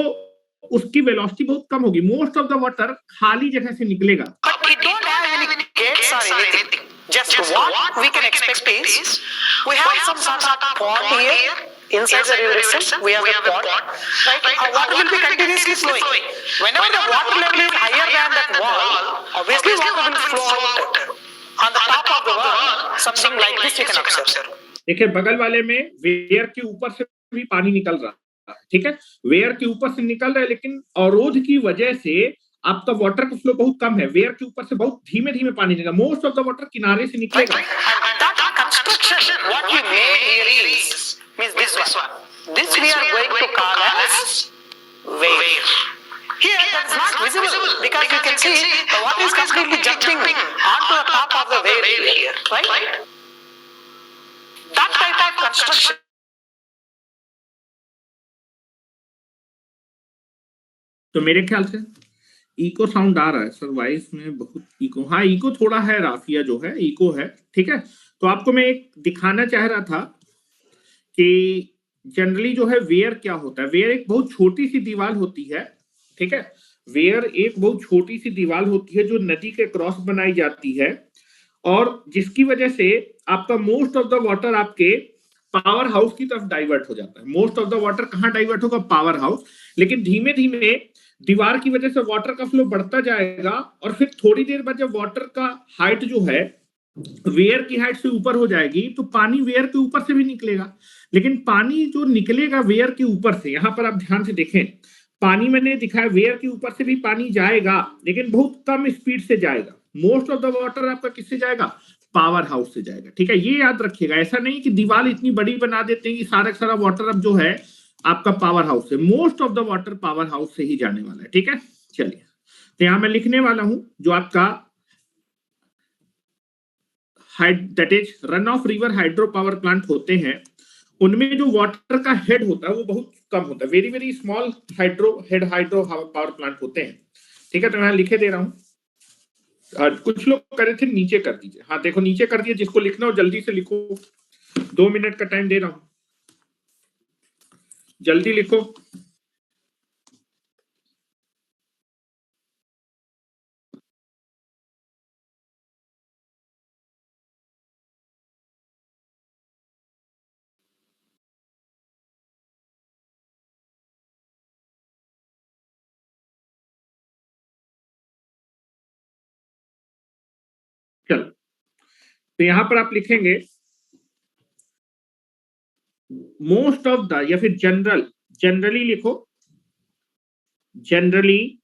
उसकी वेलोसिटी बहुत कम होगी, मोस्ट ऑफ द वाटर खाली जगह से निकलेगा। But it don't have any gates or anything. Just what we can expect is we have some sort of pond here inside the river itself. We have a pond, right? Our water will be continuously flowing. Whenever the water level is higher than that wall, obviously water will flow out on the top of the wall. Something like this you can observe. देखिए बगल वाले में where के ऊपर से भी पानी निकल रहा है, ठीक है, वेयर के ऊपर से निकल रहा है, लेकिन अवरोध की वजह से आपका वाटर का फ्लो बहुत कम है, वेयर के ऊपर से बहुत धीमे धीमे पानी निकलेगा, मोस्ट ऑफ द वाटर किनारे से निकलेगा। That construction what we made here is means this one. This we are going to call as weir. Here that's not visible because you can see the water is completely jumping onto the top of the weir here, right? That type of construction. तो मेरे ख्याल से echo sound आ रहा है sir, voice में बहुत eco, हाँ eco थोड़ा है, राफिया जो है इको है, ठीक है। तो आपको मैं एक दिखाना चाह रहा था कि जनरली जो है वेयर क्या होता है। वेयर एक बहुत छोटी सी दीवार होती है, ठीक है, वेयर एक बहुत छोटी सी दीवार होती है जो नदी के क्रॉस बनाई जाती है, और जिसकी वजह से आपका मोस्ट ऑफ द वाटर आपके पावर हाउस की तरफ डाइवर्ट हो जाता है। मोस्ट ऑफ द वाटर कहाँ डाइवर्ट होगा? Power house. लेकिन धीमे धीमे दीवार की वजह से वाटर का फ्लो बढ़ता जाएगा, और फिर थोड़ी देर बाद जब वाटर का हाइट जो है वेयर की हाइट से ऊपर हो जाएगी तो पानी वेयर के ऊपर से भी निकलेगा। लेकिन पानी जो निकलेगा वेयर के ऊपर से, यहां पर आप ध्यान से देखें, पानी मैंने दिखाया वेयर के ऊपर से भी पानी जाएगा, लेकिन बहुत कम स्पीड से जाएगा। मोस्ट ऑफ द वाटर आपका किससे जाएगा? पावर हाउस से जाएगा, ठीक है, ये याद रखिएगा। ऐसा नहीं कि दीवार इतनी बड़ी बना देते हैं कि सारा सारा वाटर अब जो है आपका पावर हाउस से, most of the water power house से ही जाने वाला है, ठीक है। चलिए, तो यहां मैं लिखने वाला हूं जो आपका that is run of river hydro power plant होते हैं, उनमें जो वाटर का हेड होता है वो बहुत कम होता है, very very small hydro power plant होते हैं, ठीक है। तो मैं लिखे दे रहा हूं, कुछ लोग करे थे नीचे कर दीजिए, हाँ देखो नीचे कर दिए, जिसको लिखना हो जल्दी से लिखो, 2 मिनट का टाइम दे रहा हूं, जल्दी लिखो। चलो, तो यहां पर आप लिखेंगे मोस्ट ऑफ द, या फिर जनरली लिखो, generally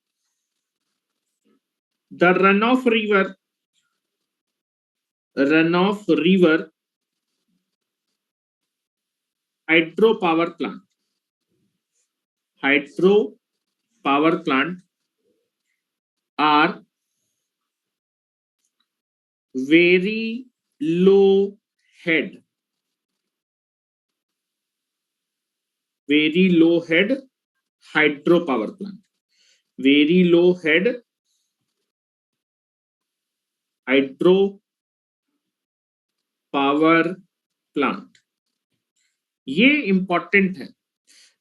the run of river hydro power plant are very low head hydro power plant, very low head hydro power plant, ये इंपॉर्टेंट है।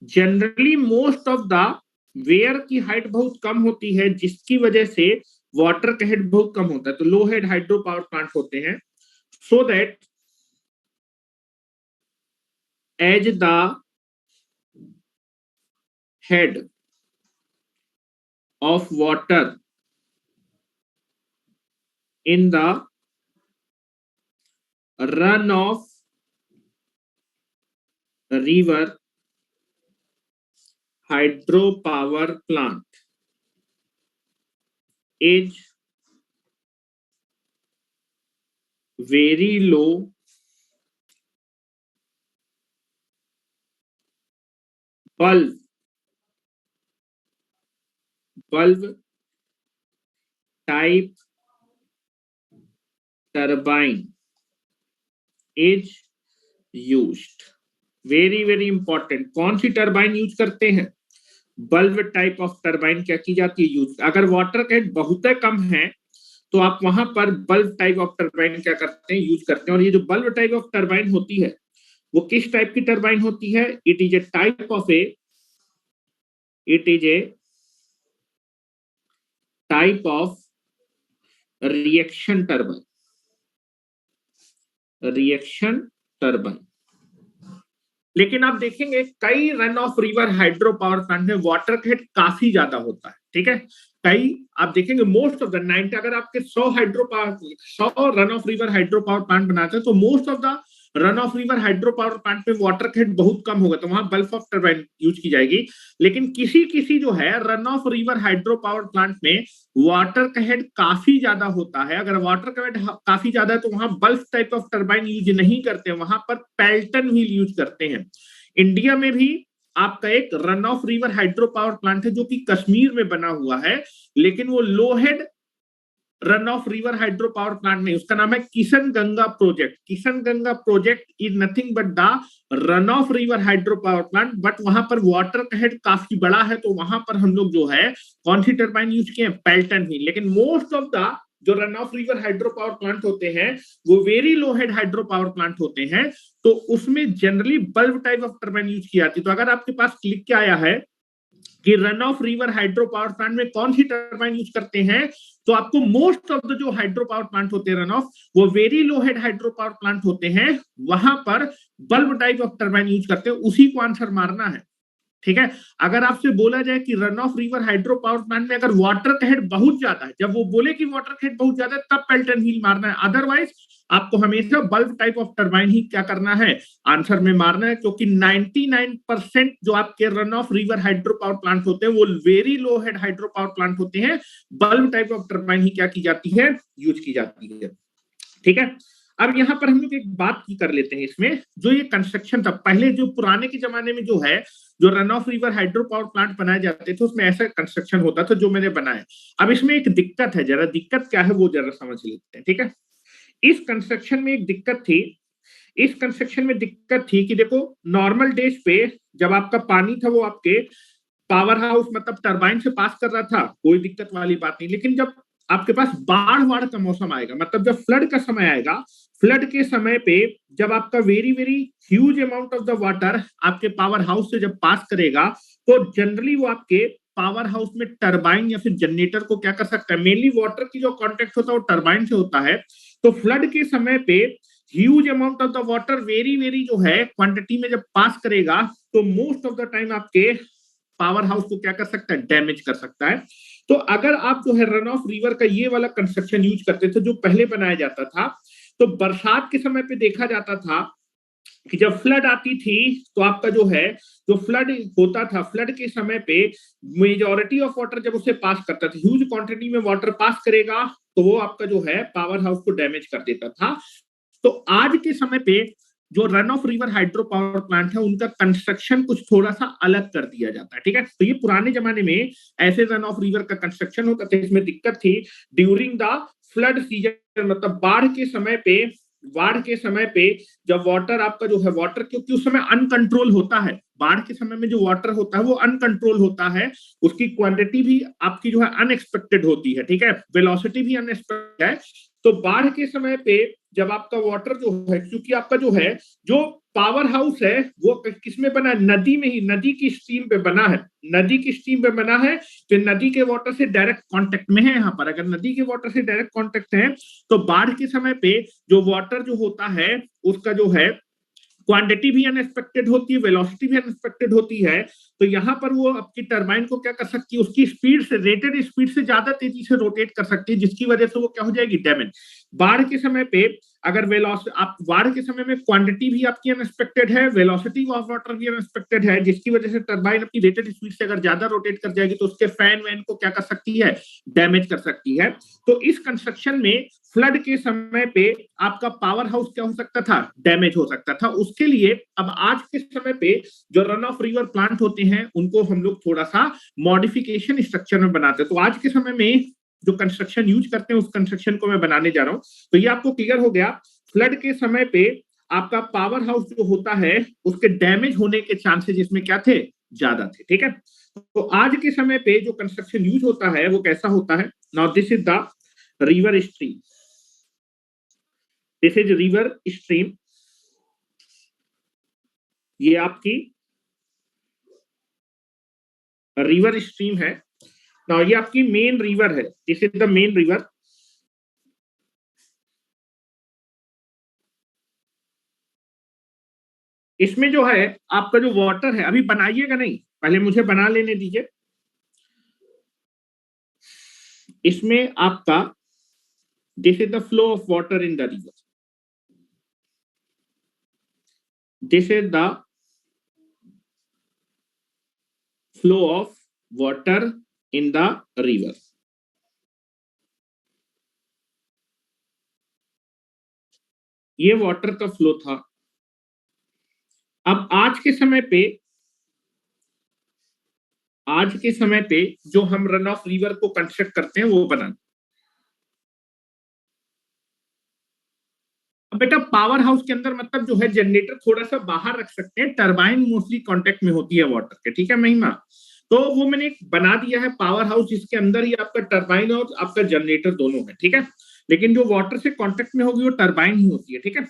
Generally most of the weir की height बहुत कम होती है, जिसकी वजह से वाटर का हेड बहुत कम होता है, तो low head hydro power plant होते हैं, so that as the head of water in the run of river hydro power plant is very low bulb type turbine is used. Very very important. कौन सी turbine use करते हैं? Bulb type of turbine क्या की जाती है use. अगर water का हेड बहुत कम है तो आप वहां पर बल्ब टाइप ऑफ टरबाइन क्या करते हैं, यूज करते हैं। और ये जो बल्ब टाइप ऑफ टरबाइन होती है वो किस टाइप की टरबाइन होती है? It is a type of reaction turbine. लेकिन आप देखेंगे कई run of river hydro power plant में वाटर का हेड काफी ज्यादा होता है, ठीक है। कई आप देखेंगे मोस्ट ऑफ द 90, अगर आपके 100 run of river hydro power plant बनाते हैं तो most of the run of river hydro power plant में वाटर का हेड बहुत कम होगा, तो वहां बल्ब ऑफ टरबाइन यूज की जाएगी। लेकिन किसी जो है run of river hydro power plant में वाटर का हेड काफी ज्यादा होता है। अगर वाटर का हेड काफी ज्यादा है तो वहां bulb type of turbine use नहीं करते, वहां पर पेल्टन व्हील यूज करते हैं। इंडिया में भी आपका एक run of river hydro power plant है जो कि कश्मीर में बना हुआ है, लेकिन वो low head run of river hydro power plant नहीं, उसका नाम है Kishan Ganga project. Kishan Ganga project is nothing but the run of river hydro power plant, but वहां पर वाटर का हेड काफी बड़ा है, तो वहां पर हम लोग जो है कौन सी टरबाइन यूज किए? Pelton wheel. लेकिन मोस्ट ऑफ द जो run of river hydro power plant होते हैं वो very low head hydro power plant होते हैं, तो उसमें generally bulb type of turbine use की जाती है। तो अगर आपके पास क्लिक क्या आया है कि run of river hydro power plant में कौन सी टरबाइन यूज करते हैं, तो आपको मोस्ट ऑफ द जो हाइड्रो पावर प्लांट होते हैं रन ऑफ, वो very low head hydro power plant होते हैं, वहां पर bulb type of turbine use करते हैं। उसी को आंसर मारना है, ठीक है। अगर आपसे बोला जाए कि run of river hydro power plant में अगर वाटर का हेड बहुत ज्यादा है, जब वो बोले कि वाटर का हेड बहुत ज्यादा है तब पेल्टन व्हील मारना है, अदरवाइज आपको हमेशा बल्ब टाइप ऑफ टरबाइन ही क्या करना है, आंसर में मारना है। क्योंकि 99% जो आपके run of river hydro power plant होते हैं वो very low head hydro power plant होते हैं, बल्ब टाइप ऑफ टरबाइन ही क्या की जाती है, यूज की जाती है, ठीक है। अब यहाँ पर हम लोग एक बात की कर लेते हैं इसमें, जो ये कंस्ट्रक्शन था पहले, जो पुराने के जमाने में जो है जो run of river hydro power plant बनाए जाते थे उसमें ऐसा कंस्ट्रक्शन होता था जो मैंने बनाया। अब इसमें एक दिक्कत है, जरा दिक्कत क्या है वो जरा समझ लेते हैं, ठीक है। इस कंस्ट्रक्शन में एक दिक्कत थी, इस कंस्ट्रक्शन में दिक्कत थी कि देखो नॉर्मल डेज पे जब आपका पानी था वो आपके पावर हाउस मतलब टरबाइन से पास कर रहा था, कोई दिक्कत वाली बात नहीं। लेकिन जब आपके पास बाढ़ का मौसम आएगा, मतलब जब फ्लड का समय आएगा, फ्लड के समय पे जब आपका very very huge amount of the water आपके पावर हाउस से जब पास करेगा, तो जनरली वो आपके पावर हाउस में टरबाइन या फिर जनरेटर को क्या कर सकता है, मेनली वाटर की जो कॉन्टेक्ट होता है वो टरबाइन से होता है। तो फ्लड के समय पे huge amount of the water very very जो है क्वांटिटी में जब पास करेगा, तो मोस्ट ऑफ द टाइम आपके पावर हाउस को क्या कर सकता है, डैमेज कर सकता है। तो अगर आप जो है रन ऑफ रिवर का ये वाला कंस्ट्रक्शन यूज करते थे जो पहले बनाया जाता था, तो बरसात के समय पे देखा जाता था कि जब फ्लड आती थी तो आपका जो है जो फ्लड होता था, फ्लड के समय पे मेजॉरिटी ऑफ वाटर जब उसे पास करता था, ह्यूज क्वांटिटी में वाटर पास करेगा, तो वो आपका जो है पावर हाउस को डैमेज कर देता था। तो आज के समय पे जो run of river hydro power plant है उनका कंस्ट्रक्शन कुछ थोड़ा सा अलग कर दिया जाता है, ठीक है। तो ये पुराने जमाने में ऐसे रन ऑफ रिवर का कंस्ट्रक्शन होता था, इसमें दिक्कत थी ड्यूरिंग द फ्लड सीजन, मतलब बाढ़ के समय पे जब वाटर आपका जो है वाटर, क्योंकि उस समय अनकंट्रोल होता है, बाढ़ के समय में जो वाटर होता है वो अनकंट्रोल होता है, उसकी क्वांटिटी भी आपकी जो है अनएक्सपेक्टेड होती है, ठीक है, वेलोसिटी भी अनएक्सपेक्टेड है। तो बाढ़ के समय पे जब आपका वाटर जो है, क्योंकि आपका जो है जो पावर हाउस है वो किसमें बना है, नदी में ही, नदी की स्ट्रीम पे बना है, नदी की स्ट्रीम पे बना है, तो नदी के वाटर से डायरेक्ट कांटेक्ट में है। यहाँ पर अगर नदी के वाटर से डायरेक्ट कांटेक्ट है तो बाढ़ के समय पे जो वाटर जो होता है उसका जो है क्वांटिटी भी अनएक्सपेक्टेड होती है, वेलोसिटी भी अनएक्सपेक्टेड होती है। तो यहाँ पर वो आपकी टरबाइन को क्या कर सकती है, उसकी स्पीड से, रेटेड स्पीड से ज्यादा तेजी से रोटेट कर सकती है, जिसकी वजह से वो क्या हो जाएगी, डैमेज। बाढ़ के समय पे अगर वेलोसिटी, आप बाढ़ के समय में क्वांटिटी भी आपकी अनएक्सपेक्टेड है, वेलोसिटी ऑफ वाटर भी अनएक्सपेक्टेड है, जिसकी वजह से टरबाइन अपनी रेटेड स्पीड से अगर ज्यादा रोटेट कर जाएगी तो उसके फैन वैन को क्या कर सकती है, डैमेज कर सकती है। तो इस कंस्ट्रक्शन में फ्लड के समय पे आपका पावर हाउस क्या हो सकता था, डैमेज हो सकता था। उसके लिए अब आज के समय पे जो रन ऑफ रिवर प्लांट होते हैं उनको हम लोग थोड़ा सा मॉडिफिकेशन स्ट्रक्चर में बनाते हैं। तो आज के समय में जो कंस्ट्रक्शन यूज करते हैं उस कंस्ट्रक्शन को मैं बनाने जा रहा हूं। तो ये आपको क्लियर हो गया, फ्लड के समय पे आपका पावर हाउस जो होता है उसके डैमेज होने के चांसेस इसमें क्या थे, ज्यादा थे। ठीक है, तो आज के समय पे जो कंस्ट्रक्शन यूज होता है वो कैसा होता है? Now this is the river stream, this is river stream, ये आपकी रिवर स्ट्रीम है। नाउ ये आपकी मेन रिवर है, this is the main river. इसमें जो है आपका जो वाटर है, अभी बनाइएगा नहीं, पहले मुझे बना लेने दीजिए। इसमें आपका this is the flow of water in the river, this is the flow of water in the river. ये वाटर का फ्लो था। अब आज के समय पे जो हम रन ऑफ रिवर को कंस्ट्रक्ट करते हैं वो बनाना। अब बेटा पावर हाउस के अंदर मतलब जो है जनरेटर थोड़ा सा बाहर रख सकते हैं, टरबाइन मोस्टली कांटेक्ट में होती है वाटर के। ठीक है महिमा, तो वो मैंने एक बना दिया है पावर हाउस जिसके अंदर ही आपका टरबाइन और आपका जनरेटर दोनों है। ठीक है, लेकिन जो वाटर से कांटेक्ट में होगी वो टरबाइन ही होती है। ठीक है,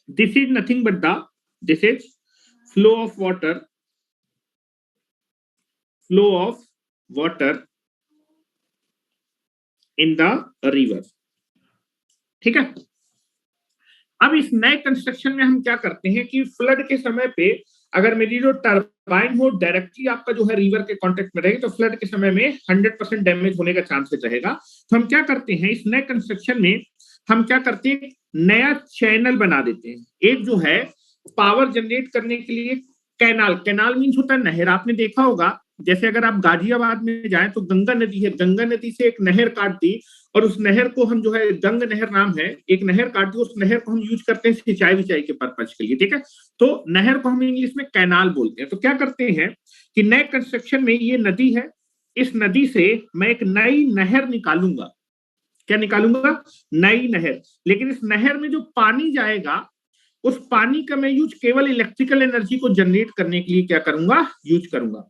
this is nothing but the this is flow of water, flow of water in the river. ठीक है, अब इस नए कंस्ट्रक्शन में हम क्या करते हैं कि फ्लड के समय पे अगर मेरी जो टरबाइन हो डायरेक्टली आपका जो है रिवर के कांटेक्ट में रहेगी तो फ्लड के समय में 100% डैमेज होने का चांसेस रहेगा। तो हम क्या करते हैं इस नए कंस्ट्रक्शन में, हम क्या करते हैं नया चैनल बना देते हैं। एक जो है पावर जनरेट करने के लिए कैनाल, कैनाल मीन्स होता है नहर। आपने देखा होगा जैसे अगर आप गाजियाबाद में जाएं तो गंगा नदी है, गंगा नदी से एक नहर काट दी और उस नहर को हम जो है गंग नहर नाम है, एक नहर काट दी, उस नहर को हम यूज करते हैं सिंचाई विचाई के पर्पज के लिए। ठीक है, तो नहर को हम इंग्लिश में कैनाल बोलते हैं। तो क्या करते हैं कि नए कंस्ट्रक्शन में ये नदी है, इस नदी से मैं एक नई नहर निकालूंगा। क्या निकालूंगा? नई नहर। लेकिन इस नहर में जो पानी जाएगा उस पानी का मैं यूज केवल इलेक्ट्रिकल एनर्जी को जनरेट करने के लिए क्या करूंगा, यूज करूंगा।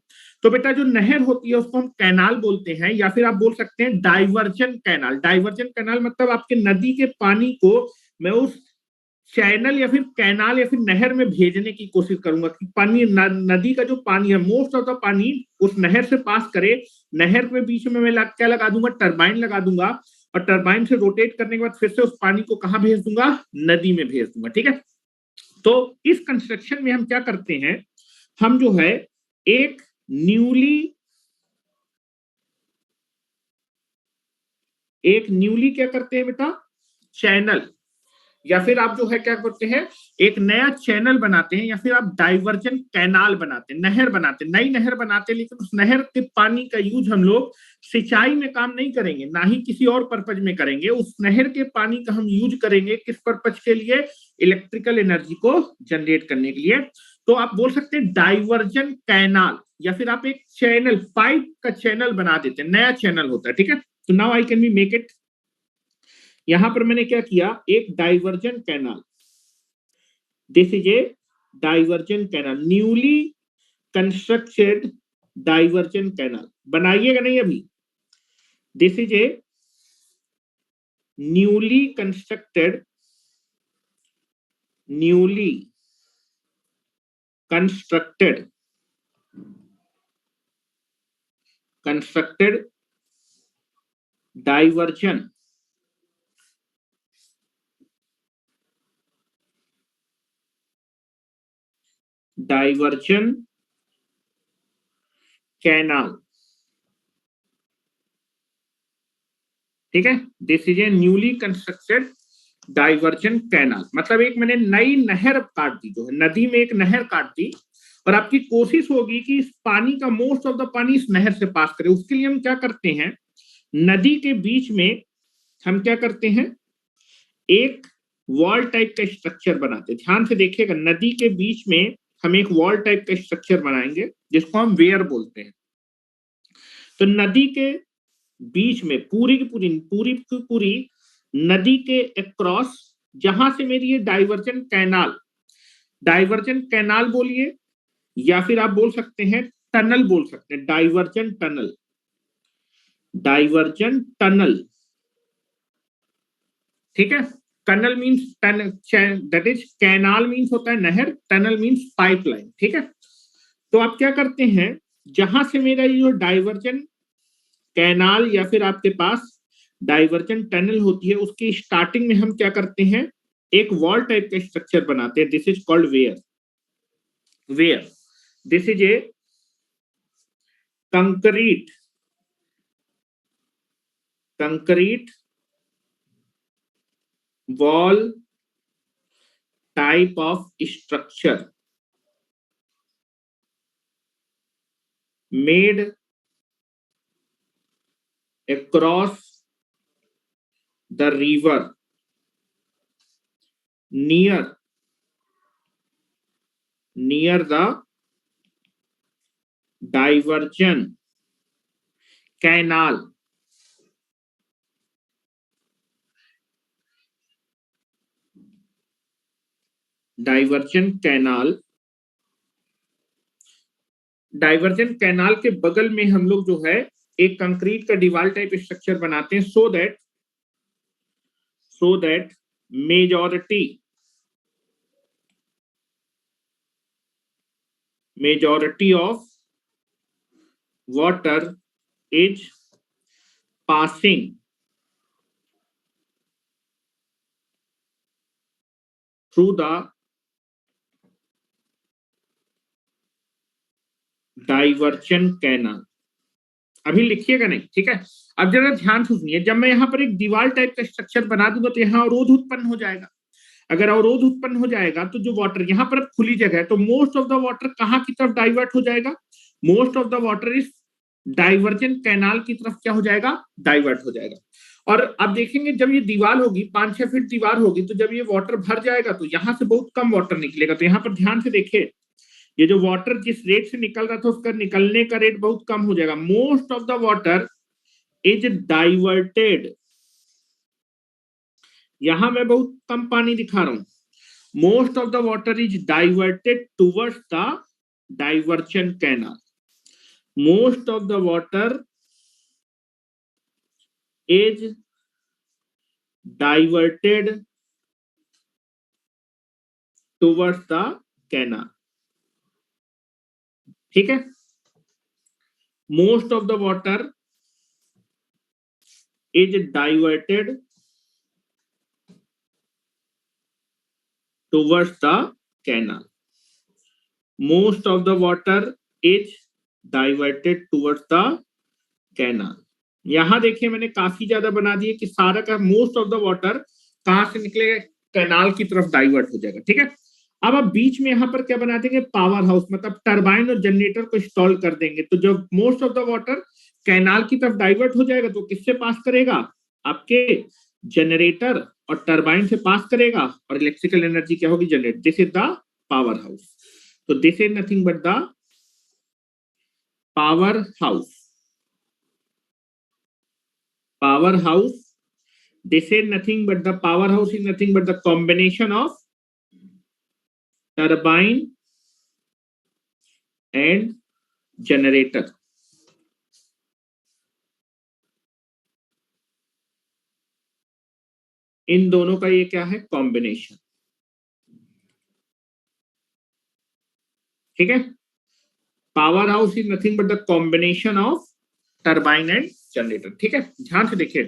तो बेटा जो नहर होती है उसको हम कैनाल बोलते हैं, या फिर आप बोल सकते हैं डाइवर्जन कैनाल। डाइवर्जन कैनाल मतलब आपके नदी के पानी को मैं उस चैनल या फिर कैनाल या फिर नहर में भेजने की कोशिश करूंगा कि पानी नदी का जो पानी है मोस्ट ऑफ द पानी उस नहर से पास करे। नहर के बीच में मैं क्या लगा दूंगा, टरबाइन लगा दूंगा, और टरबाइन से रोटेट करने के बाद फिर से उस पानी को कहां भेज दूंगा, नदी में भेज दूंगा। ठीक है, तो इस कंस्ट्रक्शन में हम क्या करते हैं, हम जो है एक न्यूली क्या करते हैं बेटा, चैनल, या फिर आप जो है क्या करते हैं एक नया चैनल बनाते हैं, या फिर आप डाइवर्जन कैनाल बनाते हैं, नहर बनाते हैं, नई नहर बनाते हैं। लेकिन उस नहर के पानी का यूज हम लोग सिंचाई में काम नहीं करेंगे, ना ही किसी और पर्पज में करेंगे। उस नहर के पानी का हम यूज करेंगे किस पर्पज के लिए, इलेक्ट्रिकल एनर्जी को जनरेट करने के लिए। तो आप बोल सकते हैं डाइवर्जन कैनाल, या फिर आप एक चैनल, पाइप का चैनल बना देते हैं, नया चैनल होता है। ठीक है, तो now I can be make it. यहां पर मैंने क्या किया, एक diversion canal, this is A diversion canal, newly constructed diversion canal. बनाइएगा नहीं अभी, this is A newly constructed diversion canal. ठीक है, this is A newly constructed diversion canal, मतलब एक मैंने नई नहर काट दी, जो है नदी में एक नहर काट दी, और आपकी कोशिश होगी कि इस पानी का मोस्ट ऑफ द पानी इस नहर से पास करे। उसके लिए हम क्या करते हैं, नदी के बीच में हम क्या करते हैं, एक वॉल टाइप का स्ट्रक्चर बनाते हैं। ध्यान से देखिएगा, नदी के बीच में हम एक वॉल टाइप का स्ट्रक्चर बनाएंगे जिसको हम वेयर बोलते हैं। तो नदी के बीच में पूरी की पूरी नदी के अक्रॉस जहां से मेरी ये डाइवर्जन कैनाल बोलिए या फिर आप बोल सकते हैं टनल बोल सकते हैं, डाइवर्जन टनल, ठीक है। Tunnel means that is, canal means होता है नहर, टनल मीन्स पाइपलाइन, ठीक है। तो आप क्या करते हैं, जहां से मेरा ये डाइवर्जन कैनाल या फिर आपके पास डाइवर्जन टनल होती है, उसकी स्टार्टिंग में हम क्या करते हैं, एक वॉल टाइप का स्ट्रक्चर बनाते हैं। This is called weir this is a concrete wall type of structure made across the river near the diversion canal, diversion canal के बगल में हम लोग जो है एक कंक्रीट का दीवार टाइप स्ट्रक्चर बनाते हैं, so that majority of water is passing through the diversion canal. अभी लिखिएगा नहीं, ठीक है। अब जरा ध्यान से सुनिए, जब मैं यहाँ पर एक दीवार टाइप का स्ट्रक्चर बना दूंगा तो यहाँ अवरोध उत्पन्न हो जाएगा। अगर अवरोध उत्पन्न हो जाएगा तो जो वाटर, यहाँ पर खुली जगह है तो मोस्ट ऑफ द वाटर कहाँ की तरफ डाइवर्ट हो जाएगा, मोस्ट ऑफ द वाटर इस डाइवर्जन कैनाल की तरफ क्या हो जाएगा, डाइवर्ट हो जाएगा। और अब देखेंगे जब ये दीवार होगी 5-6 फीट दीवार होगी, तो जब ये वाटर भर जाएगा तो यहाँ से बहुत कम वाटर निकलेगा। तो यहाँ पर ध्यान से देखिए, ये जो वाटर जिस रेट से निकल रहा था उसका निकलने का रेट बहुत कम हो जाएगा। Most of the water is diverted, यहां मैं बहुत कम पानी दिखा रहा हूं, most of the water is diverted towards the diversion canal, most of the water is diverted towards the canal, ठीक है। Most of the water is diverted towards the canal, most of the water is diverted towards the canal. यहां देखिए मैंने काफी ज्यादा बना दिए कि सारा का मोस्ट ऑफ द वाटर कहां से निकलेगा, कैनाल की तरफ डाइवर्ट हो जाएगा, ठीक है। अब आप बीच में यहाँ पर क्या बना देंगे, पावर हाउस, मतलब टरबाइन और जनरेटर को इंस्टॉल कर देंगे। तो जब most of the water canal की तरफ डाइवर्ट हो जाएगा तो किससे पास करेगा, आपके जनरेटर और टरबाइन से पास करेगा, और इलेक्ट्रिकल एनर्जी क्या होगी, generate. This is the power house. तो this is nothing but the power house. This is nothing but the powerhouse is nothing but the combination of turbine and generator. इन दोनों का ये क्या है, कॉम्बिनेशन, ठीक है। Power house is nothing but the combination of turbine and generator, ठीक है। ध्यान से देखिए,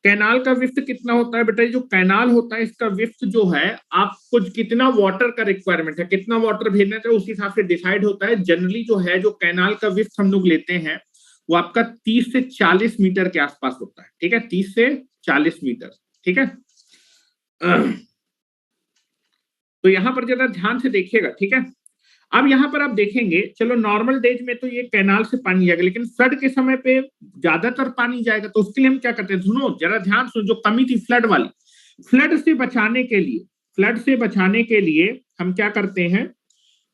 कैनाल का विड्थ कितना होता है बेटा, जो कैनाल होता है इसका विड्थ जो है, आपको कितना वाटर का रिक्वायरमेंट है, कितना वाटर भेजना चाहिए उस हिसाब से डिसाइड होता है। जनरली जो है, जो कैनाल का विड्थ हम लोग लेते हैं वो आपका 30 से 40 मीटर के आसपास होता है, ठीक है, 30 से 40 मीटर, ठीक है। तो यहां पर जरा ध्यान से देखिएगा, ठीक है। अब यहाँ पर आप देखेंगे, चलो नॉर्मल डेज में तो ये कैनाल से पानी जाएगा, लेकिन फ्लड के समय पे ज्यादातर पानी जाएगा। तो उसके लिए हम क्या करते हैं, सुनो जरा ध्यान सुनो, जो कमी थी फ्लड वाली, फ्लड से बचाने के लिए हम क्या करते हैं,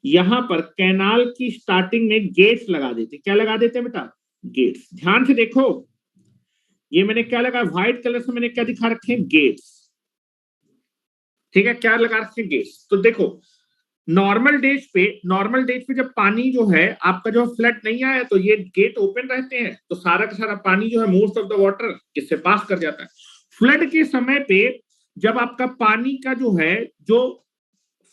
यहाँ पर कैनाल की स्टार्टिंग में गेट्स लगा देते। क्या लगा देते हैं बेटा, गेट्स। ध्यान से देखो, ये मैंने क्या लगा, व्हाइट कलर से मैंने क्या दिखा रखे हैं, गेट्स। ठीक है, क्या लगा रखे हैं, गेट्स। तो देखो नॉर्मल डेज पे जब पानी जो है आपका जो फ्लड नहीं आया तो ये गेट ओपन रहते हैं, तो सारा का सारा पानी जो है मोस्ट ऑफ द वाटर किससे पास कर जाता है। फ्लड के समय पे जब आपका पानी का जो है जो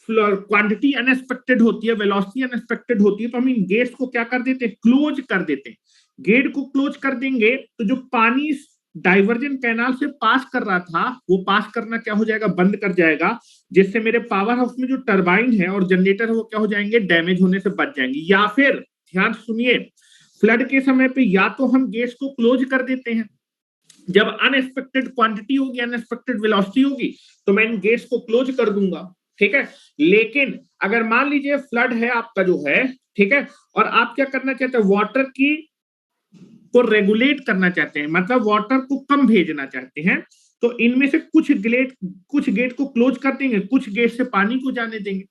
क्वांटिटी अनएक्सपेक्टेड होती है, वेलोसिटी अनएक्सपेक्टेड होती है, तो हम इन गेट्स को क्या कर देते हैं, क्लोज कर देते हैं। गेट को क्लोज कर देंगे तो जो पानी डाइवर्जन कैनाल से पास कर रहा था वो पास करना क्या हो जाएगा, बंद कर जाएगा, जिससे मेरे पावर हाउस में जो टरबाइन है और जनरेटर है वो क्या हो जाएंगे, डैमेज होने से बच जाएंगे। या फिर ध्यान सुनिए, फ्लड के समय पे या तो हम गेट्स को क्लोज कर देते हैं, जब अनएक्सपेक्टेड क्वांटिटी होगी, अनएक्सपेक्टेड वेलोसिटी होगी, तो मैं इन गेट्स को क्लोज कर दूंगा। ठीक है, लेकिन अगर मान लीजिए फ्लड है आपका जो है, ठीक है, और आप क्या करना चाहते हैं, वाटर की को रेगुलेट करना चाहते हैं, मतलब वाटर को कम भेजना चाहते हैं, तो इनमें से कुछ गेट को क्लोज कर देंगे, कुछ गेट से पानी को जाने देंगे।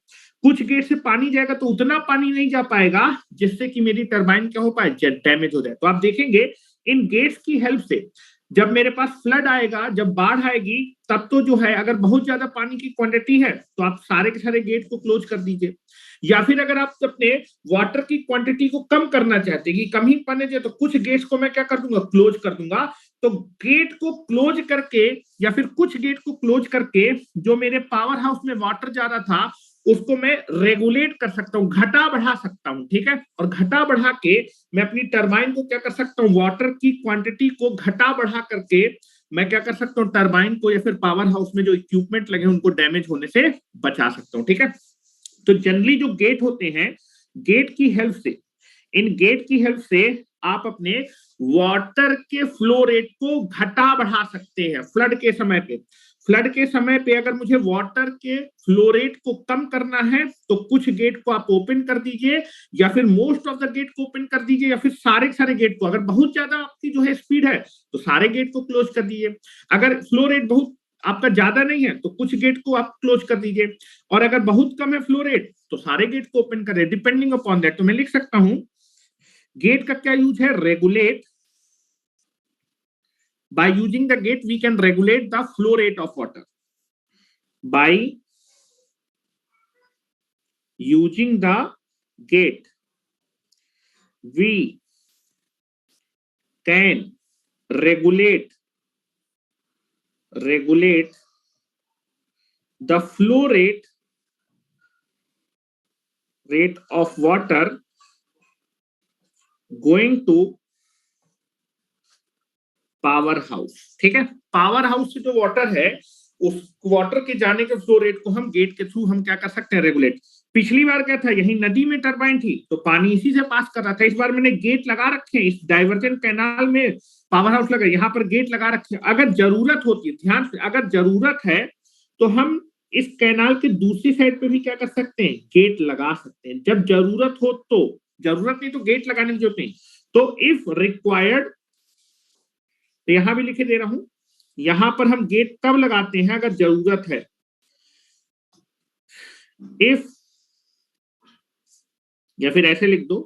कुछ गेट से पानी जाएगा तो उतना पानी नहीं जा पाएगा जिससे कि मेरी टरबाइन क्या हो पाए, डैमेज हो जाए। तो आप देखेंगे इन गेट्स की हेल्प से जब मेरे पास फ्लड आएगा, जब बाढ़ आएगी, तब तो जो है अगर बहुत ज्यादा पानी की क्वांटिटी है तो आप सारे के सारे गेट को क्लोज कर दीजिए। या फिर अगर आप अपने वाटर की क्वांटिटी को कम करना चाहते हैं कि कम ही पानी चाहिए, तो कुछ गेट्स को मैं क्या कर दूंगा, क्लोज कर दूंगा। तो गेट को क्लोज करके या फिर कुछ गेट को क्लोज करके जो मेरे पावर हाउस में वाटर जा रहा था उसको मैं रेगुलेट कर सकता हूँ, घटा बढ़ा सकता हूँ। ठीक है, और घटा बढ़ा के मैं अपनी टरबाइन को क्या कर सकता हूँ, वाटर की क्वांटिटी को घटा बढ़ा करके मैं क्या कर सकता हूँ, टरबाइन को या फिर पावर हाउस में जो इक्विपमेंट लगे उनको डैमेज होने से बचा सकता हूँ। ठीक है, तो जनरली जो गेट होते हैं, गेट की हेल्प से, इन गेट की हेल्प से आप अपने वाटर के फ्लो रेट को घटा बढ़ा सकते हैं। फ्लड के समय पे अगर मुझे वाटर के फ्लो रेट को कम करना है तो कुछ गेट को आप ओपन कर दीजिए, या फिर मोस्ट ऑफ द गेट को ओपन कर दीजिए, या फिर सारे गेट को, अगर बहुत ज्यादा आपकी जो है स्पीड है तो सारे गेट को क्लोज कर दीजिए। अगर फ्लो रेट बहुत आपका ज्यादा नहीं है तो कुछ गेट को आप क्लोज कर दीजिए, और अगर बहुत कम है फ्लो रेट तो सारे गेट को ओपन करें, डिपेंडिंग अपॉन दैट। तो मैं लिख सकता हूं गेट का क्या यूज है, regulate. By using the gate, we can regulate the flow rate of water. By using the gate, we can regulate the flow rate of water going to power house. ठीक है, power house से जो water है उस water के जाने के flow rate को हम गेट के थ्रू हम क्या कर सकते हैं, रेगुलेट। पिछली बार क्या था, यही नदी में टरबाइन थी तो पानी इसी से पास कर रहा था। इस बार मैंने गेट लगा रखे हैं, इस डाइवर्जन कैनाल में पावर हाउस लगा, यहाँ पर गेट लगा रखे हैं। अगर जरूरत होती है, ध्यान से, अगर जरूरत है तो हम इस कैनाल के दूसरी साइड पे भी क्या कर सकते हैं, गेट लगा सकते हैं, जब जरूरत हो। तो जरूरत नहीं तो गेट लगाने की जरूरत नहीं। तो इफ रिक्वायर्ड, तो यहां भी लिखे दे रहा हूं, यहां पर हम गेट कब लगाते हैं, अगर जरूरत है। इफ, या फिर ऐसे लिख दो,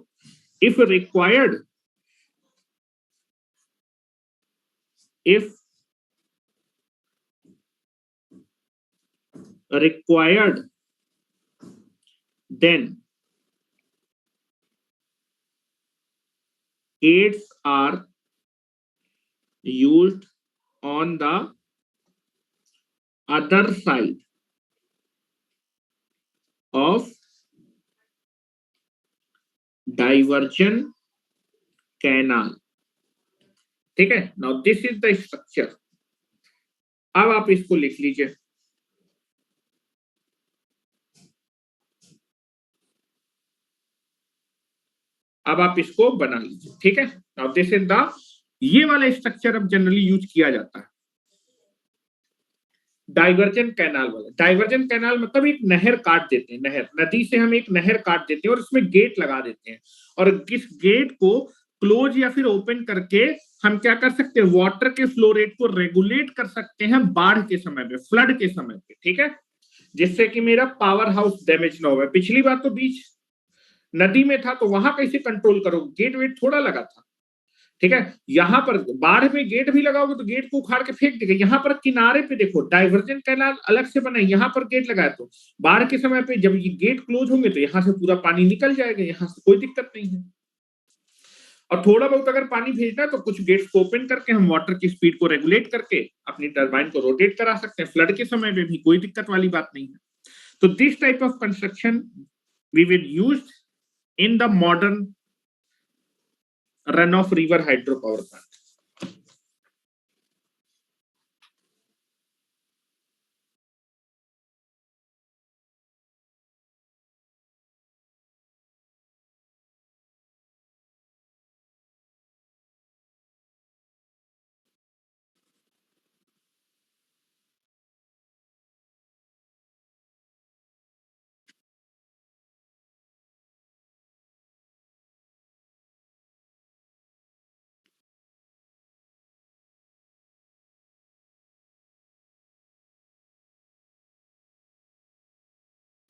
if required, then gates are used on the other side of diversion canal। ठीक है, now this is the structure. अब आप इसको लिख लीजिए, अब आप इसको बना लीजिए। ठीक है, नाउ दिस इज द, ये वाला स्ट्रक्चर अब जनरली यूज किया जाता है, डाइवर्जन कैनाल वाला। डाइवर्जन कैनाल मतलब एक नहर काट देते हैं, नहर, नदी से हम एक नहर काट देते हैं और उसमें गेट लगा देते हैं, और इस गेट को क्लोज या फिर ओपन करके हम क्या कर सकते हैं, वाटर के फ्लो रेट को रेगुलेट कर सकते हैं बाढ़ के समय पे, फ्लड के समय पे। ठीक है, जिससे कि मेरा पावर हाउस डैमेज ना हो। पिछली बार तो बीच नदी में था तो वहां कैसे कंट्रोल करोगे, गेट वेट थोड़ा लगा था, ठीक है। यहाँ पर बाढ़ में गेट भी लगाओगे तो गेट को उखाड़ के फेंक देगा। यहाँ पर किनारे पे देखो डाइवर्जन कैनाल अलग से बना है, यहाँ पर गेट लगाया तो बाढ़ के समय पे जब ये गेट क्लोज होंगे तो यहाँ से पूरा पानी निकल जाएगा, यहाँ से कोई दिक्कत नहीं है। और थोड़ा बहुत अगर पानी भेजना है तो कुछ गेट्स को ओपन करके हम वाटर की स्पीड को रेगुलेट करके अपनी टरबाइन को रोटेट करा सकते हैं। फ्लड के समय में भी कोई दिक्कत वाली बात नहीं है। तो this type of construction we will use in the modern run of river hydro power plant.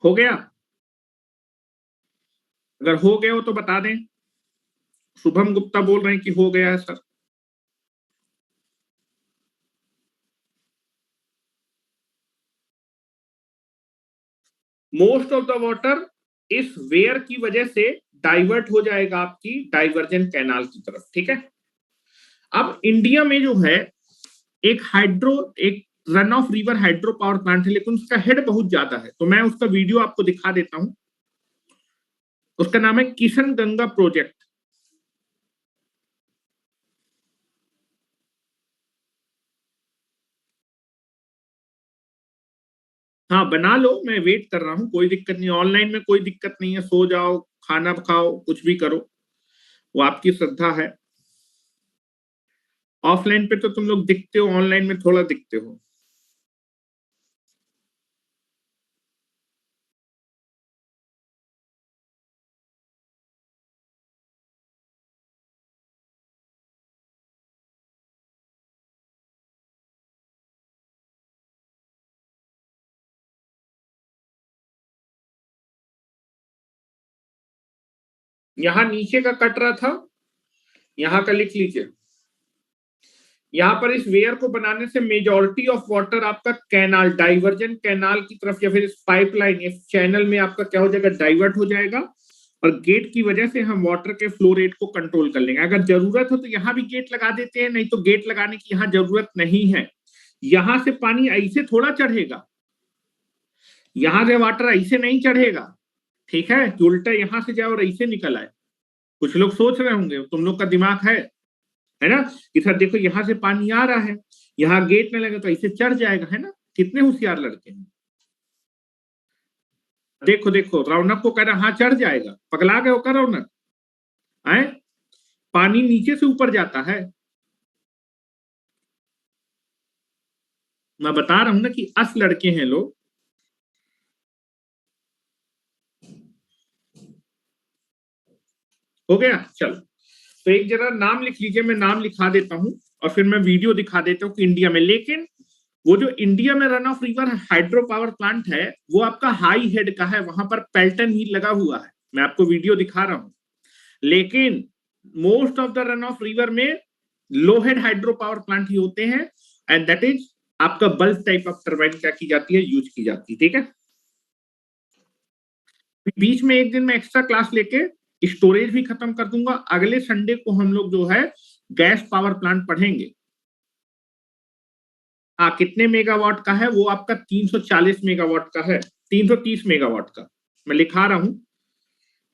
हो गया? अगर हो गया हो तो बता दें। शुभम गुप्ता बोल रहे हैं कि हो गया है sir. Most of the water इस वेयर की वजह से डाइवर्ट हो जाएगा आपकी डाइवर्जन कैनाल की तरफ। ठीक है। अब इंडिया में जो है एक run of river hydro power plant है, लेकिन उसका हेड बहुत ज्यादा है, तो मैं उसका वीडियो आपको दिखा देता हूं। उसका नाम है किशन गंगा प्रोजेक्ट। हाँ बना लो, मैं वेट कर रहा हूँ, कोई दिक्कत नहीं। ऑनलाइन में कोई दिक्कत नहीं है, सो जाओ, खाना खाओ, कुछ भी करो, वो आपकी श्रद्धा है। ऑफलाइन पे तो तुम लोग दिखते हो, ऑनलाइन में थोड़ा दिखते हो। यहां नीचे का कट रहा था, यहां का लिख लीजिए। यहाँ पर इस वेयर को बनाने से मेजॉरिटी ऑफ वाटर आपका कैनाल, डाइवर्जन कैनाल की तरफ या फिर इस पाइपलाइन, इस चैनल में आपका क्या हो जाएगा, डाइवर्ट हो जाएगा। और गेट की वजह से हम वाटर के फ्लो रेट को कंट्रोल कर लेंगे। अगर जरूरत हो तो यहाँ भी गेट लगा देते हैं, नहीं तो गेट लगाने की यहाँ जरूरत नहीं है। यहां से पानी ऐसे थोड़ा चढ़ेगा, यहां से वाटर ऐसे नहीं चढ़ेगा। ठीक है, कि उल्टा यहां से जाए और ऐसे निकल आए। कुछ लोग सोच रहे होंगे, तुम लोग का दिमाग है ना, कि सर देखो यहां से पानी आ रहा है, यहाँ गेट नहीं लगे तो ऐसे चढ़ जाएगा, है ना। कितने होशियार लड़के हैं। देखो देखो, रौनक को कह रहा हाँ चढ़ जाएगा, पगला गए हो क्या रौनक? है, पानी नीचे से ऊपर जाता है। मैं बता रहा हूं ना कि अस लड़के हैं लोग। हो गया, चलो। तो एक जरा नाम लिख लीजिए, मैं नाम लिखा देता हूं और फिर मैं वीडियो दिखा देता हूं कि इंडिया में, लेकिन वो जो इंडिया में run of river hydro power plant है वो आपका हाई हेड का है, वहां पर पेल्टन ही लगा हुआ है। मैं आपको वीडियो दिखा रहा हूं। लेकिन most of the run of river में लो हेड हाइड्रो पावर प्लांट ही होते हैं, एंड दैट इज आपका बल्क टाइप ऑफ टर्बाइन क्या की जाती है, यूज की जाती है। ठीक है। बीच में एक दिन मैं एक्स्ट्रा क्लास लेके स्टोरेज भी खत्म कर दूंगा। अगले संडे को हम लोग जो है गैस पावर प्लांट पढ़ेंगे। हाँ, कितने मेगावाट का है वो? आपका 340 मेगावाट का है, 330 मेगावाट का। मैं लिखा रहा हूं,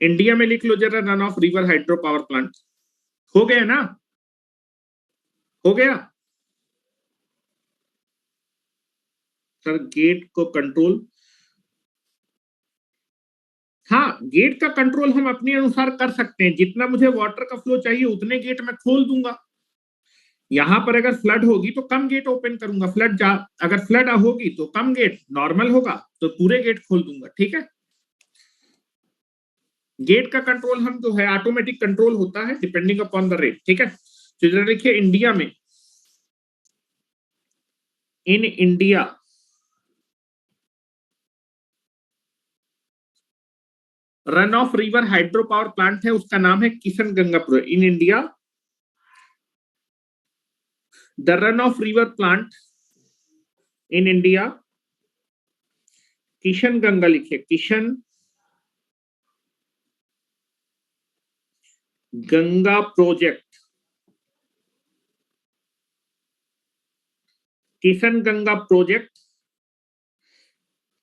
इंडिया में लिख लो जरा, run of river hydro power plant. हो गया ना? हो गया सर। गेट को कंट्रोल, हाँ गेट का कंट्रोल हम अपने अनुसार कर सकते हैं। जितना मुझे वाटर का फ्लो चाहिए उतने गेट मैं खोल दूंगा। यहां पर अगर फ्लड होगी तो कम गेट ओपन करूंगा, अगर फ्लड होगी तो कम गेट, नॉर्मल होगा तो पूरे गेट खोल दूंगा। ठीक है। गेट का कंट्रोल हम जो है ऑटोमेटिक कंट्रोल होता है डिपेंडिंग अपॉन द रेट। ठीक है। तो इधर देखिए, इंडिया में, in India run of river hydro power plant है, उसका नाम है Kishan Ganga project. In India the run of river plant in India, Kishan Ganga लिखिए, किशन गंगा प्रोजेक्ट, किशन गंगा प्रोजेक्ट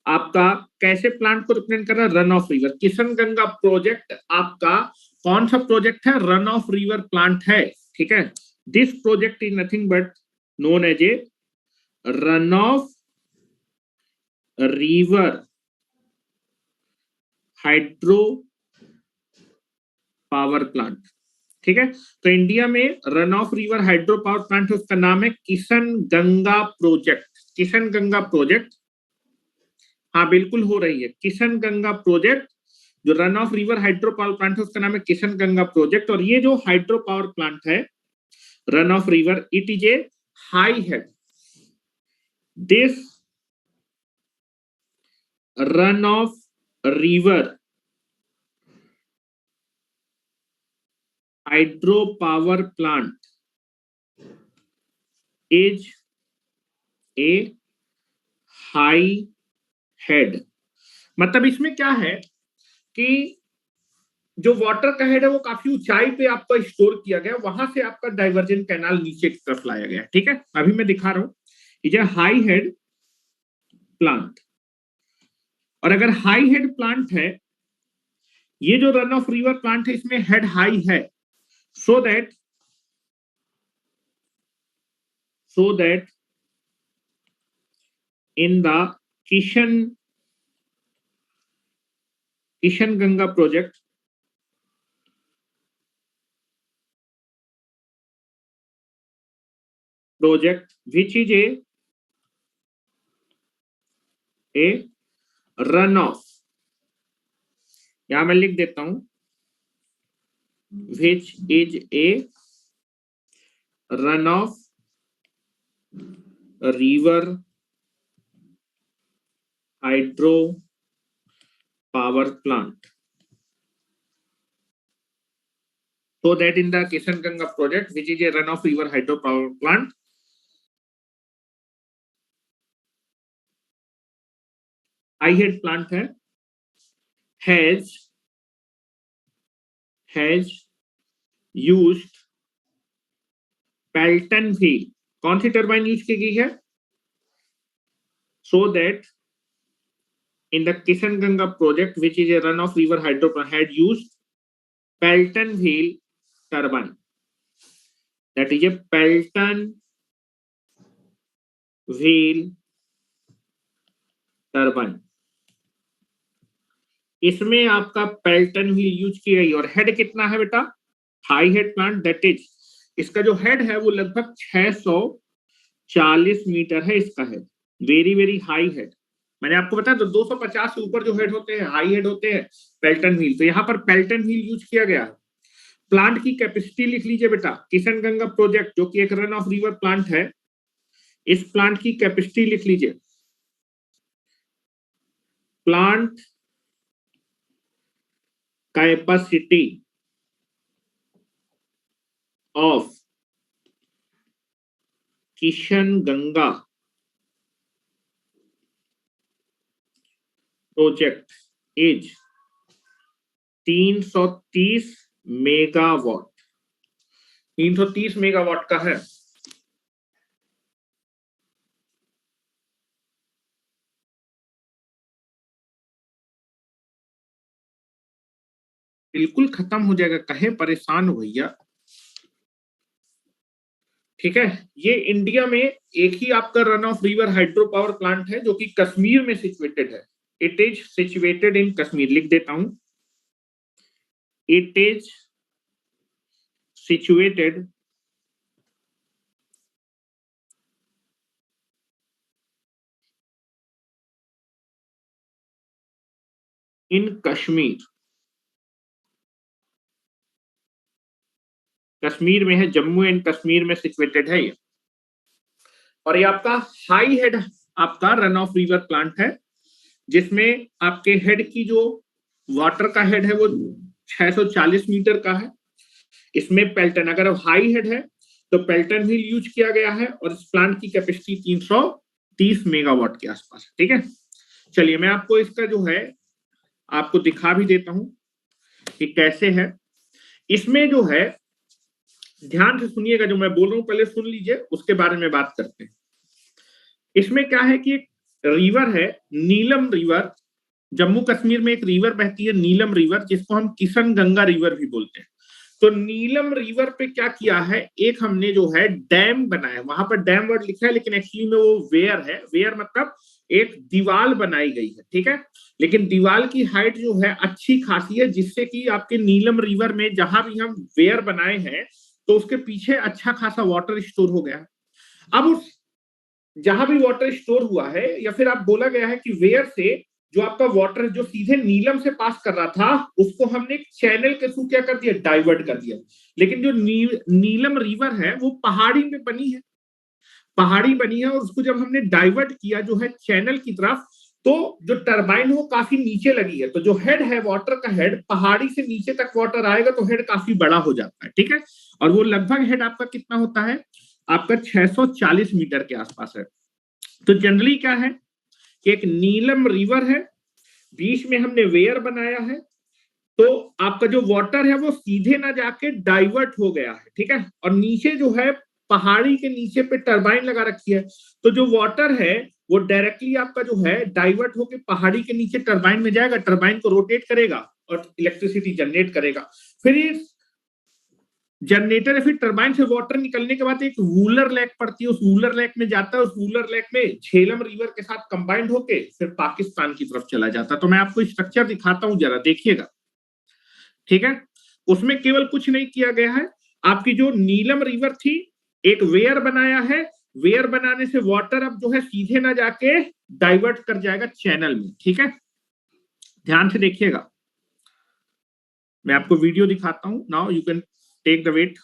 आपका कैसे प्लांट को रिप्रेजेंट कर रहा है, run of river. Kishan Ganga project आपका कौन सा प्रोजेक्ट है, रन ऑफ रिवर प्लांट है, ठीक है। This project is nothing but known as a run of river hydro power plant, ठीक है। तो इंडिया में run of river hydro power plant है, उसका नाम है किशन गंगा प्रोजेक्ट। किशन गंगा प्रोजेक्ट, हाँ बिल्कुल हो रही है, किशन गंगा प्रोजेक्ट जो run of river hydro power plant है उसका नाम है किशन गंगा प्रोजेक्ट। और ये जो हाइड्रो पावर प्लांट है run of river, it is a high head, this run of river hydro power plant is a high head. मतलब इसमें क्या है कि जो वाटर का हेड है वो काफी ऊंचाई पे आपका स्टोर किया गया, वहां से आपका डाइवर्जन कैनाल नीचे की तरफ लाया गया, ठीक है। अभी मैं दिखा रहा हूं, is a high head plant. और अगर हाई हेड प्लांट है, ये जो रन ऑफ रिवर प्लांट है इसमें हेड हाई है, so that in the Kishan Ganga project, which is a runoff, यहां मैं लिख देता हूं, which is a runoff river hydro power plant, so that in the Kishan Ganga project, which is a runoff river hydro power plant, high head plant है, has used Pelton wheel, कौन सी turbine use की गई है, so that in the Kishan Ganga project, which is a run of river hydro plant, had used Pelton wheel turbine, that is a Pelton wheel turbine। इसमें आपका Pelton wheel use की गई और head कितना है बेटा, high head plant, that is इसका जो हेड है वो लगभग 640 मीटर है इसका head, very very high head. मैंने आपको बताया तो 250 से ऊपर जो हेड होते हैं हाई हेड होते हैं पेल्टन व्हील, तो यहाँ पर पेल्टन व्हील यूज किया गया है। प्लांट की कैपेसिटी लिख लीजिए बेटा, किशन गंगा प्रोजेक्ट जो कि एक रन ऑफ रिवर प्लांट है, इस प्लांट की कैपेसिटी लिख लीजिए, plant capacity of Kishan Ganga project is 330 megawatt, 330 megawatt का है। बिल्कुल खत्म हो जाएगा, कहे परेशान हो भैया, ठीक है। ये इंडिया में एक ही आपका run of river hydro power plant है जो कि कश्मीर में सिचुएटेड है, it is situated in Kashmir, लिख देता हूं, it is situated in Kashmir, Kashmir में है, जम्मू एंड कश्मीर में सिचुएटेड है ये। और ये आपका हाई हेड आपका रन ऑफ रिवर प्लांट है, जिसमें आपके हेड की जो वाटर का हेड है वो 640 मीटर का है। इसमें पेल्टन, अगर हाई हेड है तो पेल्टन व्हील यूज किया गया है और इस प्लांट की कैपेसिटी 330 मेगावाट के आसपास, ठीक है। चलिए मैं आपको इसका जो है आपको दिखा भी देता हूं कि कैसे है। इसमें जो है ध्यान से सुनिएगा, जो मैं बोल रहा हूं पहले सुन लीजिए, उसके बारे में बात करते हैं। इसमें क्या है कि एक रिवर है, नीलम रिवर। जम्मू कश्मीर में एक रिवर बहती है नीलम रिवर, जिसको हम किशन गंगा रिवर भी बोलते हैं। तो नीलम रिवर पे क्या किया है, एक हमने जो है डैम बनाया। वहां पर डैम वर्ड लिखा है लेकिन एक्चुअली में वो वेयर है। वेयर मतलब एक दीवार बनाई गई है, ठीक है। लेकिन दीवार की हाइट जो है अच्छी खासी है, जिससे कि आपके नीलम रिवर में जहां भी हम वेयर बनाए हैं तो उसके पीछे अच्छा खासा वाटर स्टोर हो गया। अब उस जहां भी वाटर स्टोर हुआ है, या फिर आप बोला गया है कि वेयर से जो आपका वाटर जो सीधे नीलम से पास कर रहा था, उसको हमने एक चैनल के थ्रू क्या कर दिया, डाइवर्ट कर दिया। लेकिन जो नीलम रिवर है वो पहाड़ी में बनी है, पहाड़ी बनी है, और उसको जब हमने डाइवर्ट किया जो है चैनल की तरफ, तो जो टरबाइन वो काफी नीचे लगी है। तो जो हेड है, वाटर का हेड, पहाड़ी से नीचे तक वाटर आएगा तो हेड काफी बड़ा हो जाता है, ठीक है। और वो लगभग हेड आपका कितना होता है, आपका 640 मीटर के आसपास है। तो जनरली क्या है कि एक नीलम रिवर है, बीच में हमने वेयर बनाया है, तो आपका जो वाटर है वो सीधे ना जाके डाइवर्ट हो गया है, ठीक है। और नीचे जो है पहाड़ी के नीचे पे टरबाइन लगा रखी है, तो जो वाटर है वो डायरेक्टली आपका जो है डाइवर्ट होके पहाड़ी के नीचे टरबाइन में जाएगा, टरबाइन को रोटेट करेगा और इलेक्ट्रिसिटी जनरेट करेगा। फिर ये जनरेटर या फिर टरबाइन से वाटर निकलने के बाद एक वूलर लेक पड़ती है, उस वूलर लेक में जाता है, उस वूलर लेक में झेलम रिवर के साथ कंबाइंड होके फिर पाकिस्तान की तरफ चला जाता है। तो मैं आपको स्ट्रक्चर दिखाता हूं, जरा देखिएगा, ठीक है। उसमें केवल कुछ नहीं किया गया है, आपकी जो नीलम रिवर थी एक वेयर बनाया है, वेयर बनाने से वाटर अब जो है सीधे ना जाके डाइवर्ट कर जाएगा चैनल में, ठीक है। ध्यान से देखिएगा, मैं आपको वीडियो दिखाता हूं। Now you can take the wait.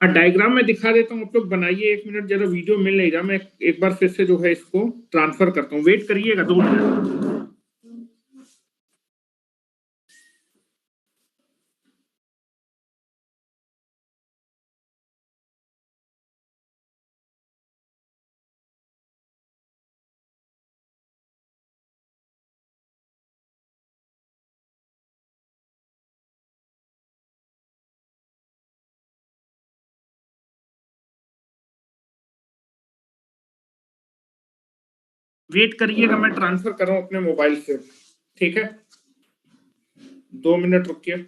Diagram में दिखा देता हूँ, आप लोग बनाइए, 1 मिनट जरा वीडियो मिल नहीं रहा, मैं एक बार फिर से जो है इसको ट्रांसफर करता हूँ, वेट करिएगा 2 मिनट। वेट करिएगा, मैं ट्रांसफर कर रहा हूँ अपने मोबाइल से, ठीक है, 2 मिनट रुकिए।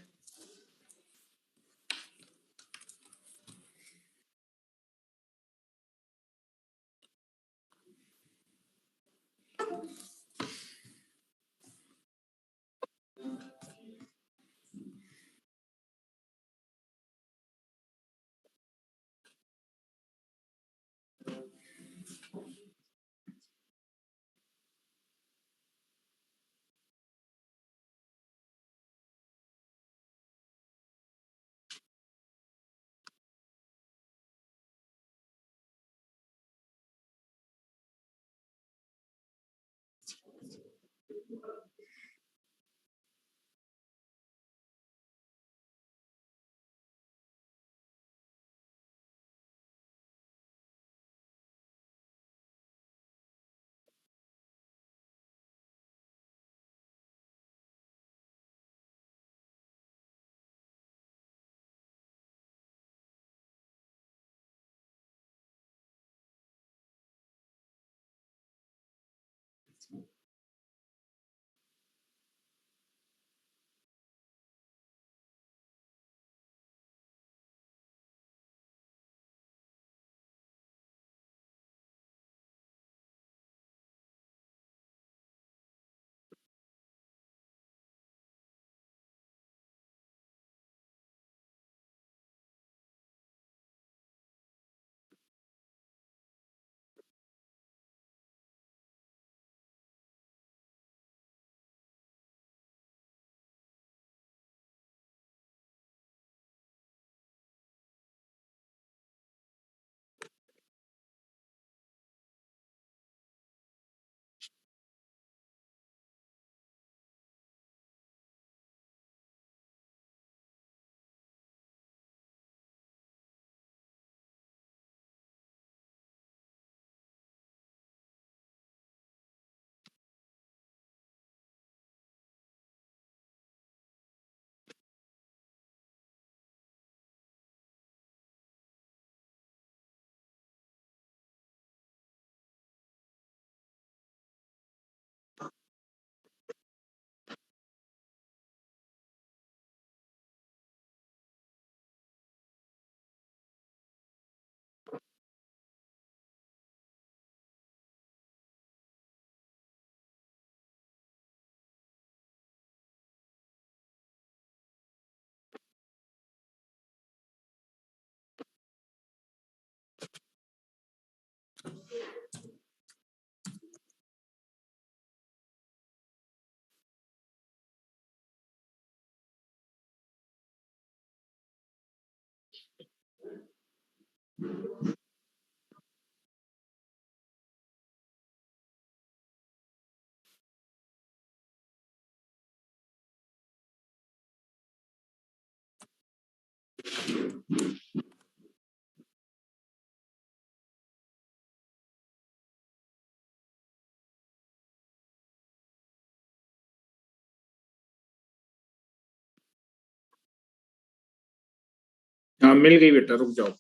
हाँ मिल गई बेटा, रुक जाओ।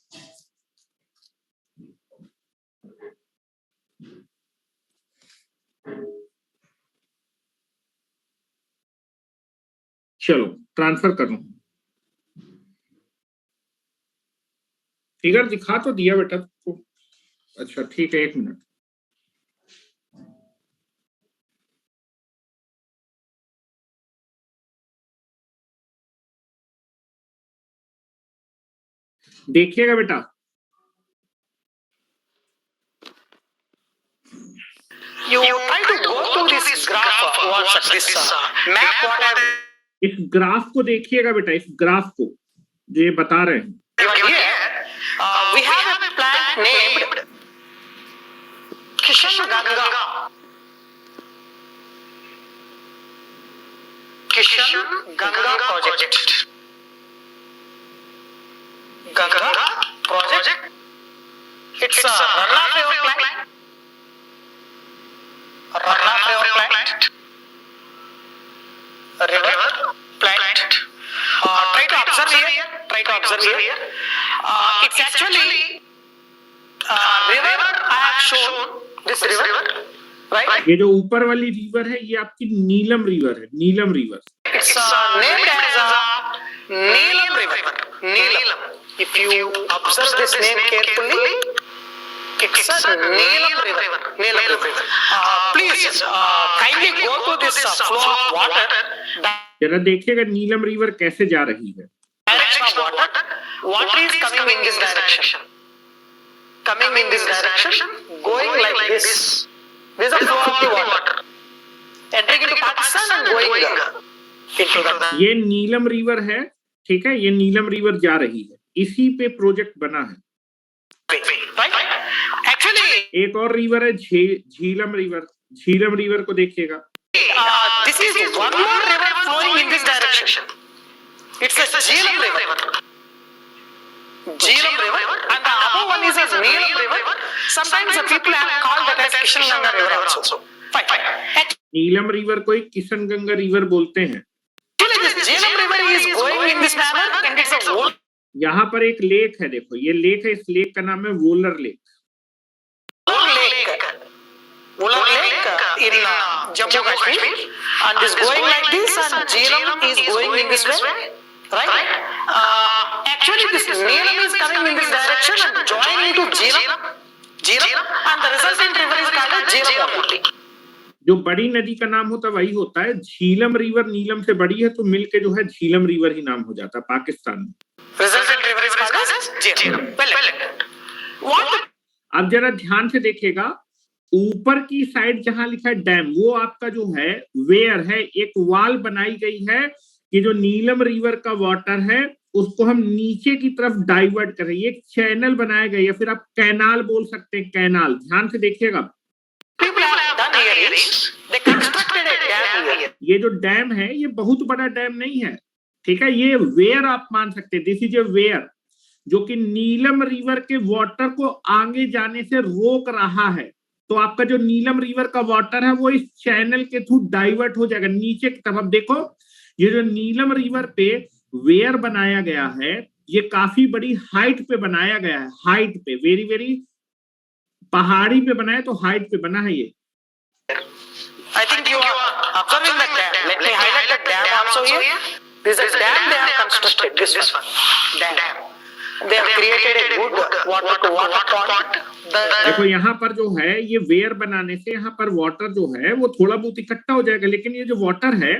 चलो ट्रांसफर कर रहा हूँ, फिगर दिखा तो दिया बेटा तुमको। अच्छा ठीक है, 1 मिनट। देखिएगा बेटा, You try to go through this graph once at this map what I इस ग्राफ को देखिएगा बेटा, इस ग्राफ को जो ये बता रहे हैं। given here. plant named Kishan Ganga. Kishan Ganga project. Ganga project. It's a run-off plant. Run-off plant. River plant. Try to observe here. It's actually river. I have shown this river, right? ये जो ऊपर वाली river है ये आपकी नीलम river है, नीलम river. It's named as a Neelam river. Neelam. If you observe this name carefully, it's a Neelam river. Neelam river. Please kindly go to this flow of water. जरा देखिएगा नीलम रिवर कैसे जा रही है. Direction of water. Water is coming in this direction. Coming in this direction, going like this. This is the flow of the water. Entering into Pakistan and going into the. ये नीलम river है, ठीक है. ये नीलम river जा रही है, इसी पे प्रोजेक्ट बना है. Actually, एक और रिवर है झीलम रिवर. झीलम रिवर को देखिएगा. this is one more river flowing in this direction. It's a Jhelum river. Jhelum river, and the other one is a Neelam river. Sometimes the people have called that as Kishan Ganga river also. Fine. Neelam river को ही Kishan Ganga river बोलते हैं. Actually, this Jhelum river is going in this manner, and it's a whole. यहाँ पर एक lake है, देखो ये lake है. इस लेक का नाम है volar lake. Wooler Lake in Jammu Kashmir, and is going like this, and Jhelum is going in this way, right? Actually, this Neelam is coming in this direction and joining to Jhelum, and the resultant river is called as Jhelum only. जो बड़ी नदी का नाम होता है वही होता है. झीलम रिवर नीलम से बड़ी है तो मिलके जो है झीलम रिवर ही नाम हो जाता है पाकिस्तान में. Resultant river is called as Jhelum. What? अब जरा ध्यान से देखिएगा, ऊपर की साइड जहां लिखा है डैम, वो आपका जो है वेयर है. एक वाल बनाई गई है कि जो नीलम रिवर का वाटर है उसको हम नीचे की तरफ डाइवर्ट करें. ये एक चैनल बनाया गया है, फिर आप कैनाल बोल सकते हैं. कैनाल ध्यान से देखिएगा. ये जो डैम है ये बहुत बड़ा डैम नहीं है, ठीक है. ये वेयर आप मान सकते हैं. दिस इज ए वेयर जो कि नीलम रिवर के वाटर को आगे जाने से रोक रहा है. तो आपका जो नीलम रिवर का वाटर है वो इस चैनल के थ्रू डाइवर्ट हो जाएगा नीचे की तरफ. देखो ये जो नीलम रिवर पे वेयर बनाया गया है ये काफी बड़ी हाइट पे बनाया गया है. हाइट पे, वेरी वेरी पहाड़ी पे बना है, तो हाइट पे बना है ये. I think you are observing the dam. Let me highlight the dam also here. This is a dam they have constructed. This one. Dam. They have created a good water pond. देखो यहाँ पर जो है ये where बनाने से यहाँ पर वाटर जो है वो थोड़ा बहुत इकट्ठा हो जाएगा, लेकिन ये जो वाटर है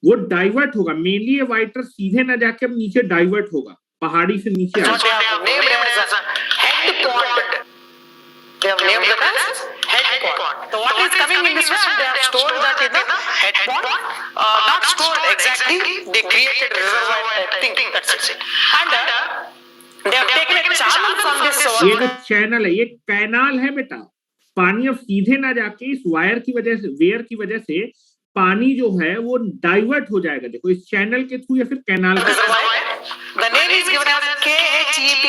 वो डाइवर्ट होगा. मेनली ये वाटर सीधे ना जाके अब नीचे डाइवर्ट होगा, पहाड़ी से नीचे आएगा. They have named it as head pond. The water is coming in this way, and they have stored that in the head pond. Not stored exactly. They created a reservoir. I think that's it. And they have taken a channel from this. ये जो channel है ये canal है बेटा. पानी अब सीधे ना जाके इस वायर की वजह से, वेयर की वजह से पानी जो है वो डाइवर्ट हो जाएगा. देखो इस चैनल के थ्रू या फिर कैनाल के through. The name is given as KHEP.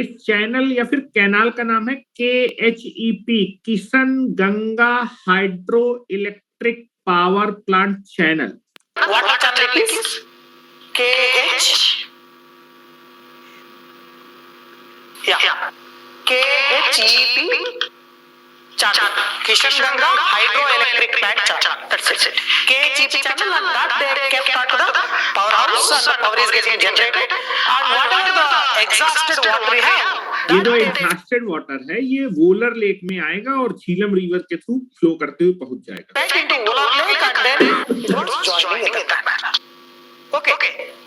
इस चैनल या फिर कैनाल का नाम है KHEP, Kishan Ganga hydro electric power plant channel. What channel is KH? Yeah. KHEP channel. Kishan Ganga hydroelectric plant channel. That's it. KHEP channel, and that they kept onto the powerhouse, and the power is getting generated. And whatever the exhausted water we have, ये जो exhausted water है ये volar lake में आएगा और झीलम river के through flow करते हुए पहुंच जाएगा. back into Wooler Lake, and then it was joining in that manner. Okay.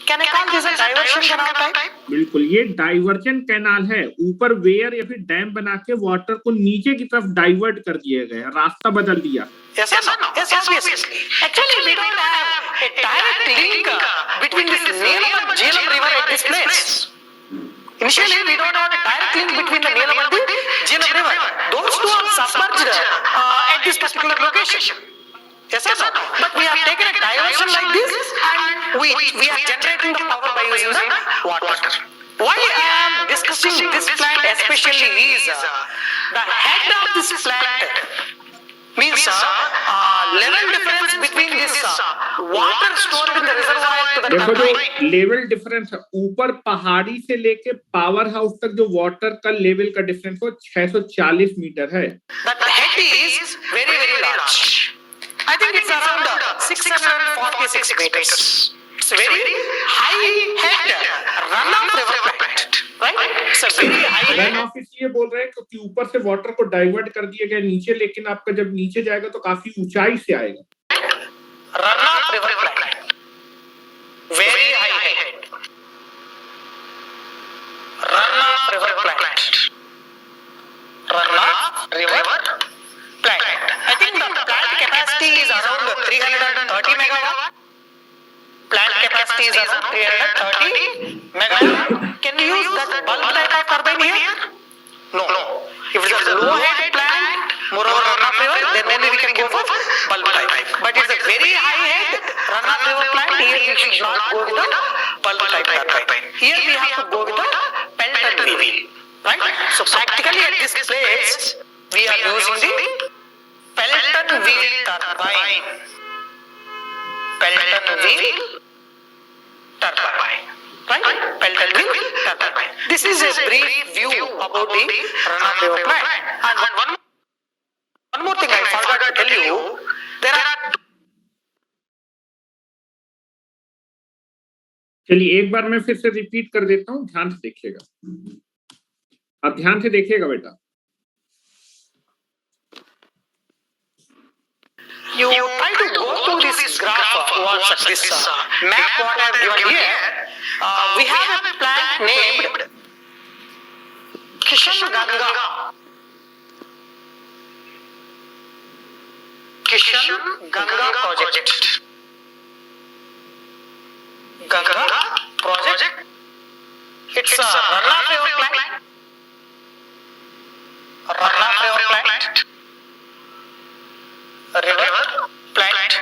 Can I call this a diversion canal type? बिल्कुल, ये डाइवर्जन कैनाल है. ऊपर वेयर या फिर डैम बना के वाटर को नीचे की तरफ डाइवर्ट कर दिया गया, रास्ता बदल दिया. Yes or no? Yes, obviously. Actually, we don't have a direct link between this Neelam and Jhelum river at this place. Initially, we don't have a direct link between the Neelam and the Jhelum river. Those two are submerged at this particular location. Yes or no? But we have taken a diversion like this and we are generating the power by using the water. Why I am discussing this plant especially is the head of this plant means level difference between this water stored in the reservoir to the देखो जो turbine. Level difference है ऊपर पहाड़ी से लेके power house तक जो water का लेवल का डिफरेंस वो 640 मीटर है. That head is very large. I think it's around 646 meters. It's very high head runoff river plant, right? It's a very high run head. Of इसलिए बोल रहे हैं क्योंकि ऊपर से वाटर को डाइवर्ट कर दिया गया नीचे, लेकिन आपका जब नीचे जाएगा तो काफी ऊंचाई से आएगा. Runoff river plant. Very high head. Runoff river plant. Runoff river plant. I think the plant capacity is around 330 megawatt. Plant capacity is around 330 megawatt. Can you use that bulk type of turbine here? No. If it's a low head plant, moreover runoff river, then only we can go for bulk type. But it's a very high head runoff river plant. Here we should not go with the bulk type turbine. Here we have to go with the Pelton wheel. Right? So practically at this place, we are using the Pelton wheel turbine. Pelton wheel turbine. Right? Pelton wheel turbine. This is a brief view about the runoff river plant. And one more thing I forgot to tell you. There are चलिए एक बार मैं फिर से repeat कर देता हूँ, ध्यान से देखिएगा. आप ध्यान से देखिएगा बेटा. You try to go through this graph, what's this map what I have given here. We have a plant named Kishan Ganga. Kishan Ganga project. Ganga project. It's a runoff river plant. Runoff river plant. River plant.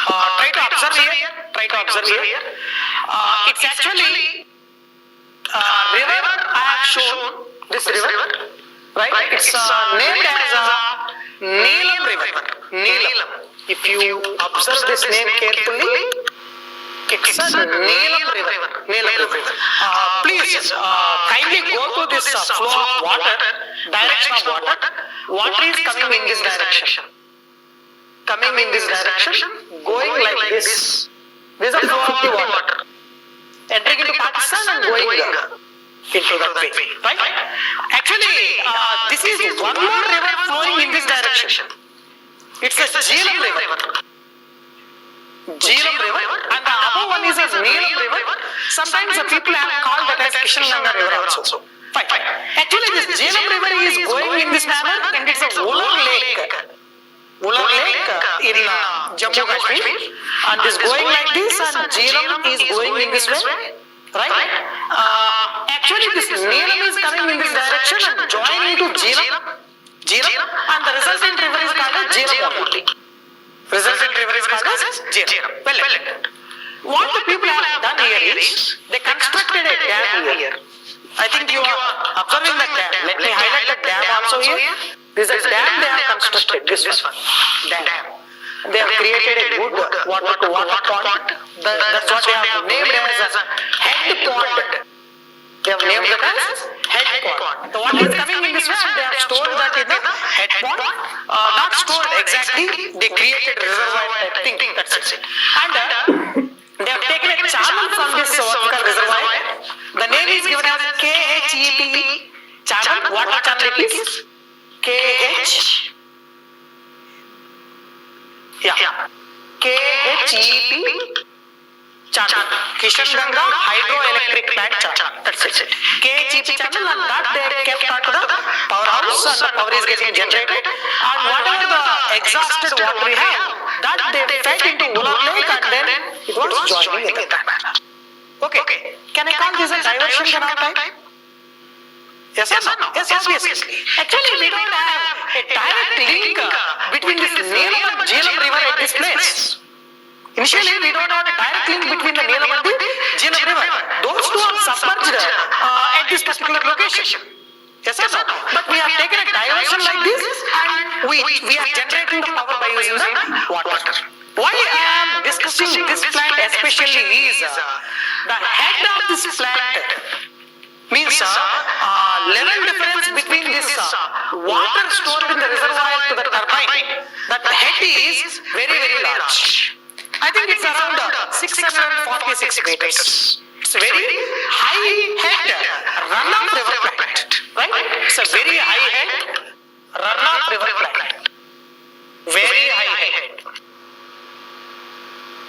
Try to observe here. It's actually river. I have shown this river, right? It's named as Neelam river. Neelam. If you observe this name carefully, it's a Neelam river. Neelam river. Please kindly go to this flow of water, direction of water. Water is coming in this direction. Coming in this direction, going like this. This is the flow of the water. Entering into Pakistan and going into that way. Right? Actually, this is one more river flowing in this direction. It's a Jhelum river. Jhelum river. And the other one is a Neelam river. Sometimes the people have called that as Kishan Ganga river also. Fine. Actually, this Jhelum river is going in this manner and it's a Ular lake. Ular lake in Jammu Kashmir, and this going like this, and Jhelum is going in this way, right? Actually, this Neelam is coming in this direction and joining to Jhelum, and the resultant river is called as Jhelum only. Resultant river is called as Jhelum. Well, what the people have done here is they constructed a dam here. I think you are observing the dam. Let me highlight the dam also here. This is a dam they have constructed, this one. Dam. They have created a good water to water pond. That's what they have named as a head pond. They have named it as head pond. The water is coming in this way and they have stored that in the head pond. Not stored exactly, they created a reservoir type thing, that's it. And they have taken a channel from this reservoir. The name is given as KHEP channel. Water channel it is. KHEP channel. Kishan Ganga hydroelectric plant channel. That's it. KHEP channel, and that they kept onto the powerhouse and the power is getting generated. And whatever the exhausted water we have, that they fed into Ular lake and then it was joining in that manner. Okay. Can I call this a diversion canal type? Yes or no? Yes, obviously. Actually, we don't have a direct link between this Neelam and Jhelum river at this place. Initially, we don't have a direct link between the Neelam and the Jhelum river. Those two are submerged at this particular location. Yes or no? But we have taken a diversion like this and we are generating the power by using the water. Why I am discussing this plant especially is the head of this plant means level difference between this water stored in the reservoir to the turbine. That head is very, very large. I think it's around 646 meters. It's a very high head runoff river plant, right? It's a very high head runoff river plant. Very high head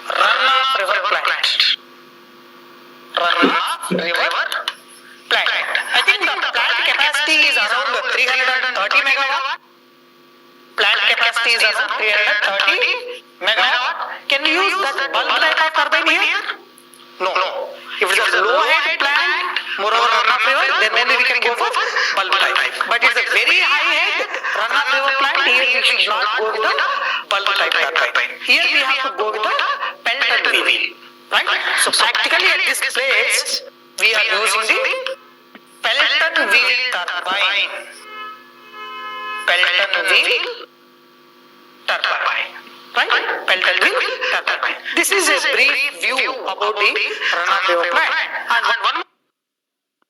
runoff river plant. Runoff river plant. I think the plant capacity is around 330 megawatt. Plant capacity is around 330 megawatt. Can we use that bulk type of turbine here? No. If it's a low head plant, moreover runoff river, then maybe we can go for bulk type. But it's a very high head runoff river plant. Here we should not go with the bulk type turbine. Here we have to go with the Pelton wheel. Right? So practically at this place, we are using the Pelton wheel turbine. Pelton wheel turbine. Right? Pelton wheel turbine. This is a brief view about the runoff river plant. And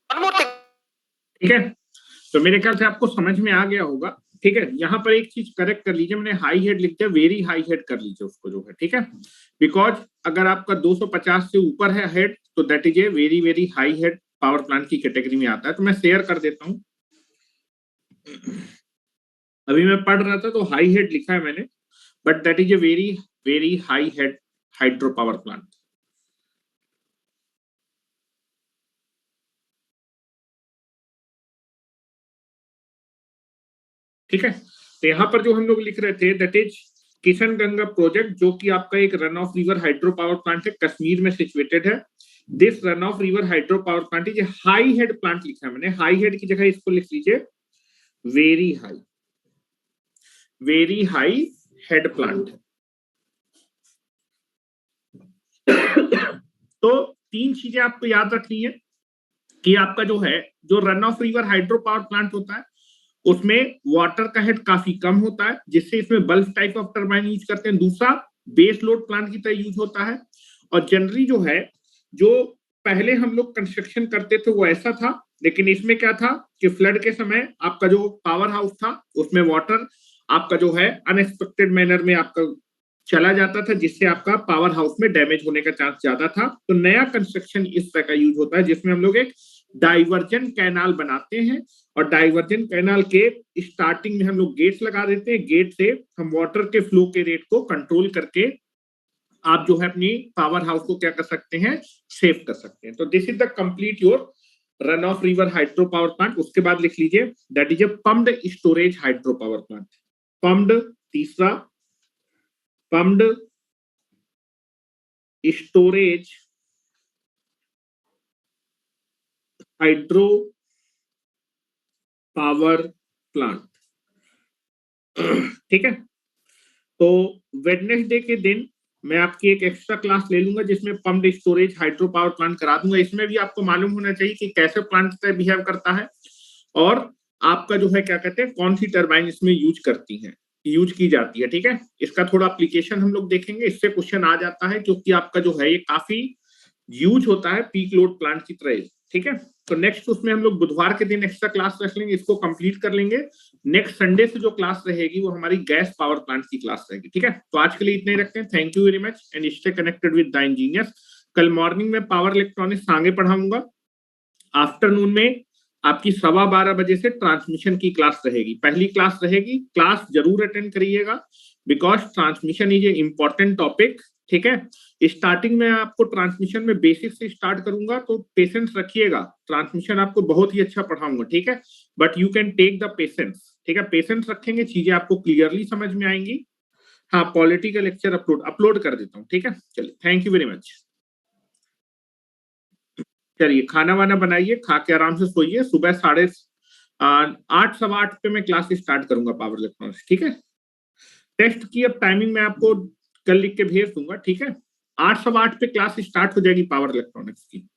one more thing. ठीक है, तो मेरे ख्याल से आपको समझ में आ गया होगा. ठीक है, यहाँ पर एक चीज करेक्ट कर लीजिए, मैंने हाई हेड लिख दिया, वेरी हाई हेड कर लीजिए उसको जो है. ठीक है, बिकॉज अगर आपका 250 से ऊपर है हेड तो that is a very very high head power plant की कैटेगरी में आता है. तो मैं शेयर कर देता हूं. अभी मैं पढ़ रहा था तो हाई हेड लिखा है मैंने, but that is a very very high head hydro power plant. ठीक है, तो यहाँ पर जो हम लोग लिख रहे थे that is Kishan Ganga project, जो कि आपका एक run of river hydro power plant है, कश्मीर में सिचुएटेड है. This run of river hydro power plant is high head plant लिखा है मैंने. हाई हेड की जगह इसको लिख लीजिए वेरी हाई हेड प्लांट. तो तीन चीजें आपको याद रखनी है कि आपका जो है जो run of river hydro power plant होता है उसमें वाटर का हेड काफी कम होता है, जिससे इसमें bulk type of turbine use करते हैं. दूसरा बेस लोड प्लांट की तरह यूज होता है. और जनरली जो है जो पहले हम लोग कंस्ट्रक्शन करते थे वो ऐसा था, लेकिन इसमें क्या था कि फ्लड के समय आपका जो पावर हाउस था उसमें वाटर आपका जो है अनएक्सपेक्टेड मैनर में आपका चला जाता था, जिससे आपका पावर हाउस में डैमेज होने का चांस ज्यादा था. तो नया कंस्ट्रक्शन इस तरह का यूज होता है जिसमें हम लोग एक डाइवर्जन कैनाल बनाते हैं और डाइवर्जन कैनाल के स्टार्टिंग में हम लोग गेट्स लगा देते हैं. गेट से हम वाटर के फ्लो के रेट को कंट्रोल करके आप जो है अपनी पावर हाउस को क्या कर सकते हैं, सेव कर सकते हैं. तो this is the complete your run of river hydro power plant. उसके बाद लिख लीजिए that is a pumped storage hydro power plant. Pumped, तीसरा pumped storage hydro power plant. ठीक है, तो वेडनेसडे के दिन मैं आपकी एक एक्स्ट्रा क्लास ले लूंगा जिसमें pumped storage hydro power plant करा दूंगा. इसमें भी आपको मालूम होना चाहिए कि कैसे प्लांट बिहेव करता है और आपका जो है क्या कहते हैं कौन सी टरबाइन इसमें यूज की जाती है. ठीक है, इसका थोड़ा एप्लीकेशन हम लोग देखेंगे, इससे क्वेश्चन आ जाता है क्योंकि आपका जो है ये काफी यूज होता है पीक लोड प्लांट की तरह. ठीक है, तो नेक्स्ट उसमें हम लोग बुधवार के दिन एक्स्ट्रा क्लास रख लेंगे, इसको कंप्लीट कर लेंगे. नेक्स्ट संडे से जो क्लास रहेगी वो हमारी गैस पावर प्लांट की क्लास रहेगी. ठीक है, तो आज के लिए इतना ही रखते हैं. Thank you very much and stay connected with the engineers. कल मॉर्निंग में पावर इलेक्ट्रॉनिक्स आगे पढ़ाऊंगा. आफ्टरनून में आपकी 12:15 बजे से ट्रांसमिशन की क्लास रहेगी. पहली क्लास रहेगी, क्लास जरूर अटेंड करिएगा because transmission is a important topic. ठीक है, स्टार्टिंग में आपको ट्रांसमिशन में बेसिक से स्टार्ट करूंगा, तो पेशेंस रखिएगा. ट्रांसमिशन आपको बहुत ही अच्छा पढ़ाऊंगा. ठीक है, but you can take the patience. ठीक है, पेशेंस रखेंगे, चीजें आपको क्लियरली समझ में आएंगी. हाँ, पॉलिटी का लेक्चर अपलोड कर देता हूँ. ठीक है, चलिए, थैंक यू वेरी मच. चलिए खाना वाना बनाइए, खा के आराम से सोइए. सुबह 8 सवा 8 पे मैं क्लास स्टार्ट करूंगा पावर इलेक्ट्रॉनिक्स, ठीक है। टेस्ट की अब टाइमिंग मैं आपको कल लिख के भेज दूंगा, ठीक है। 8 सवा 8 पे क्लास स्टार्ट हो जाएगी पावर इलेक्ट्रॉनिक्स की।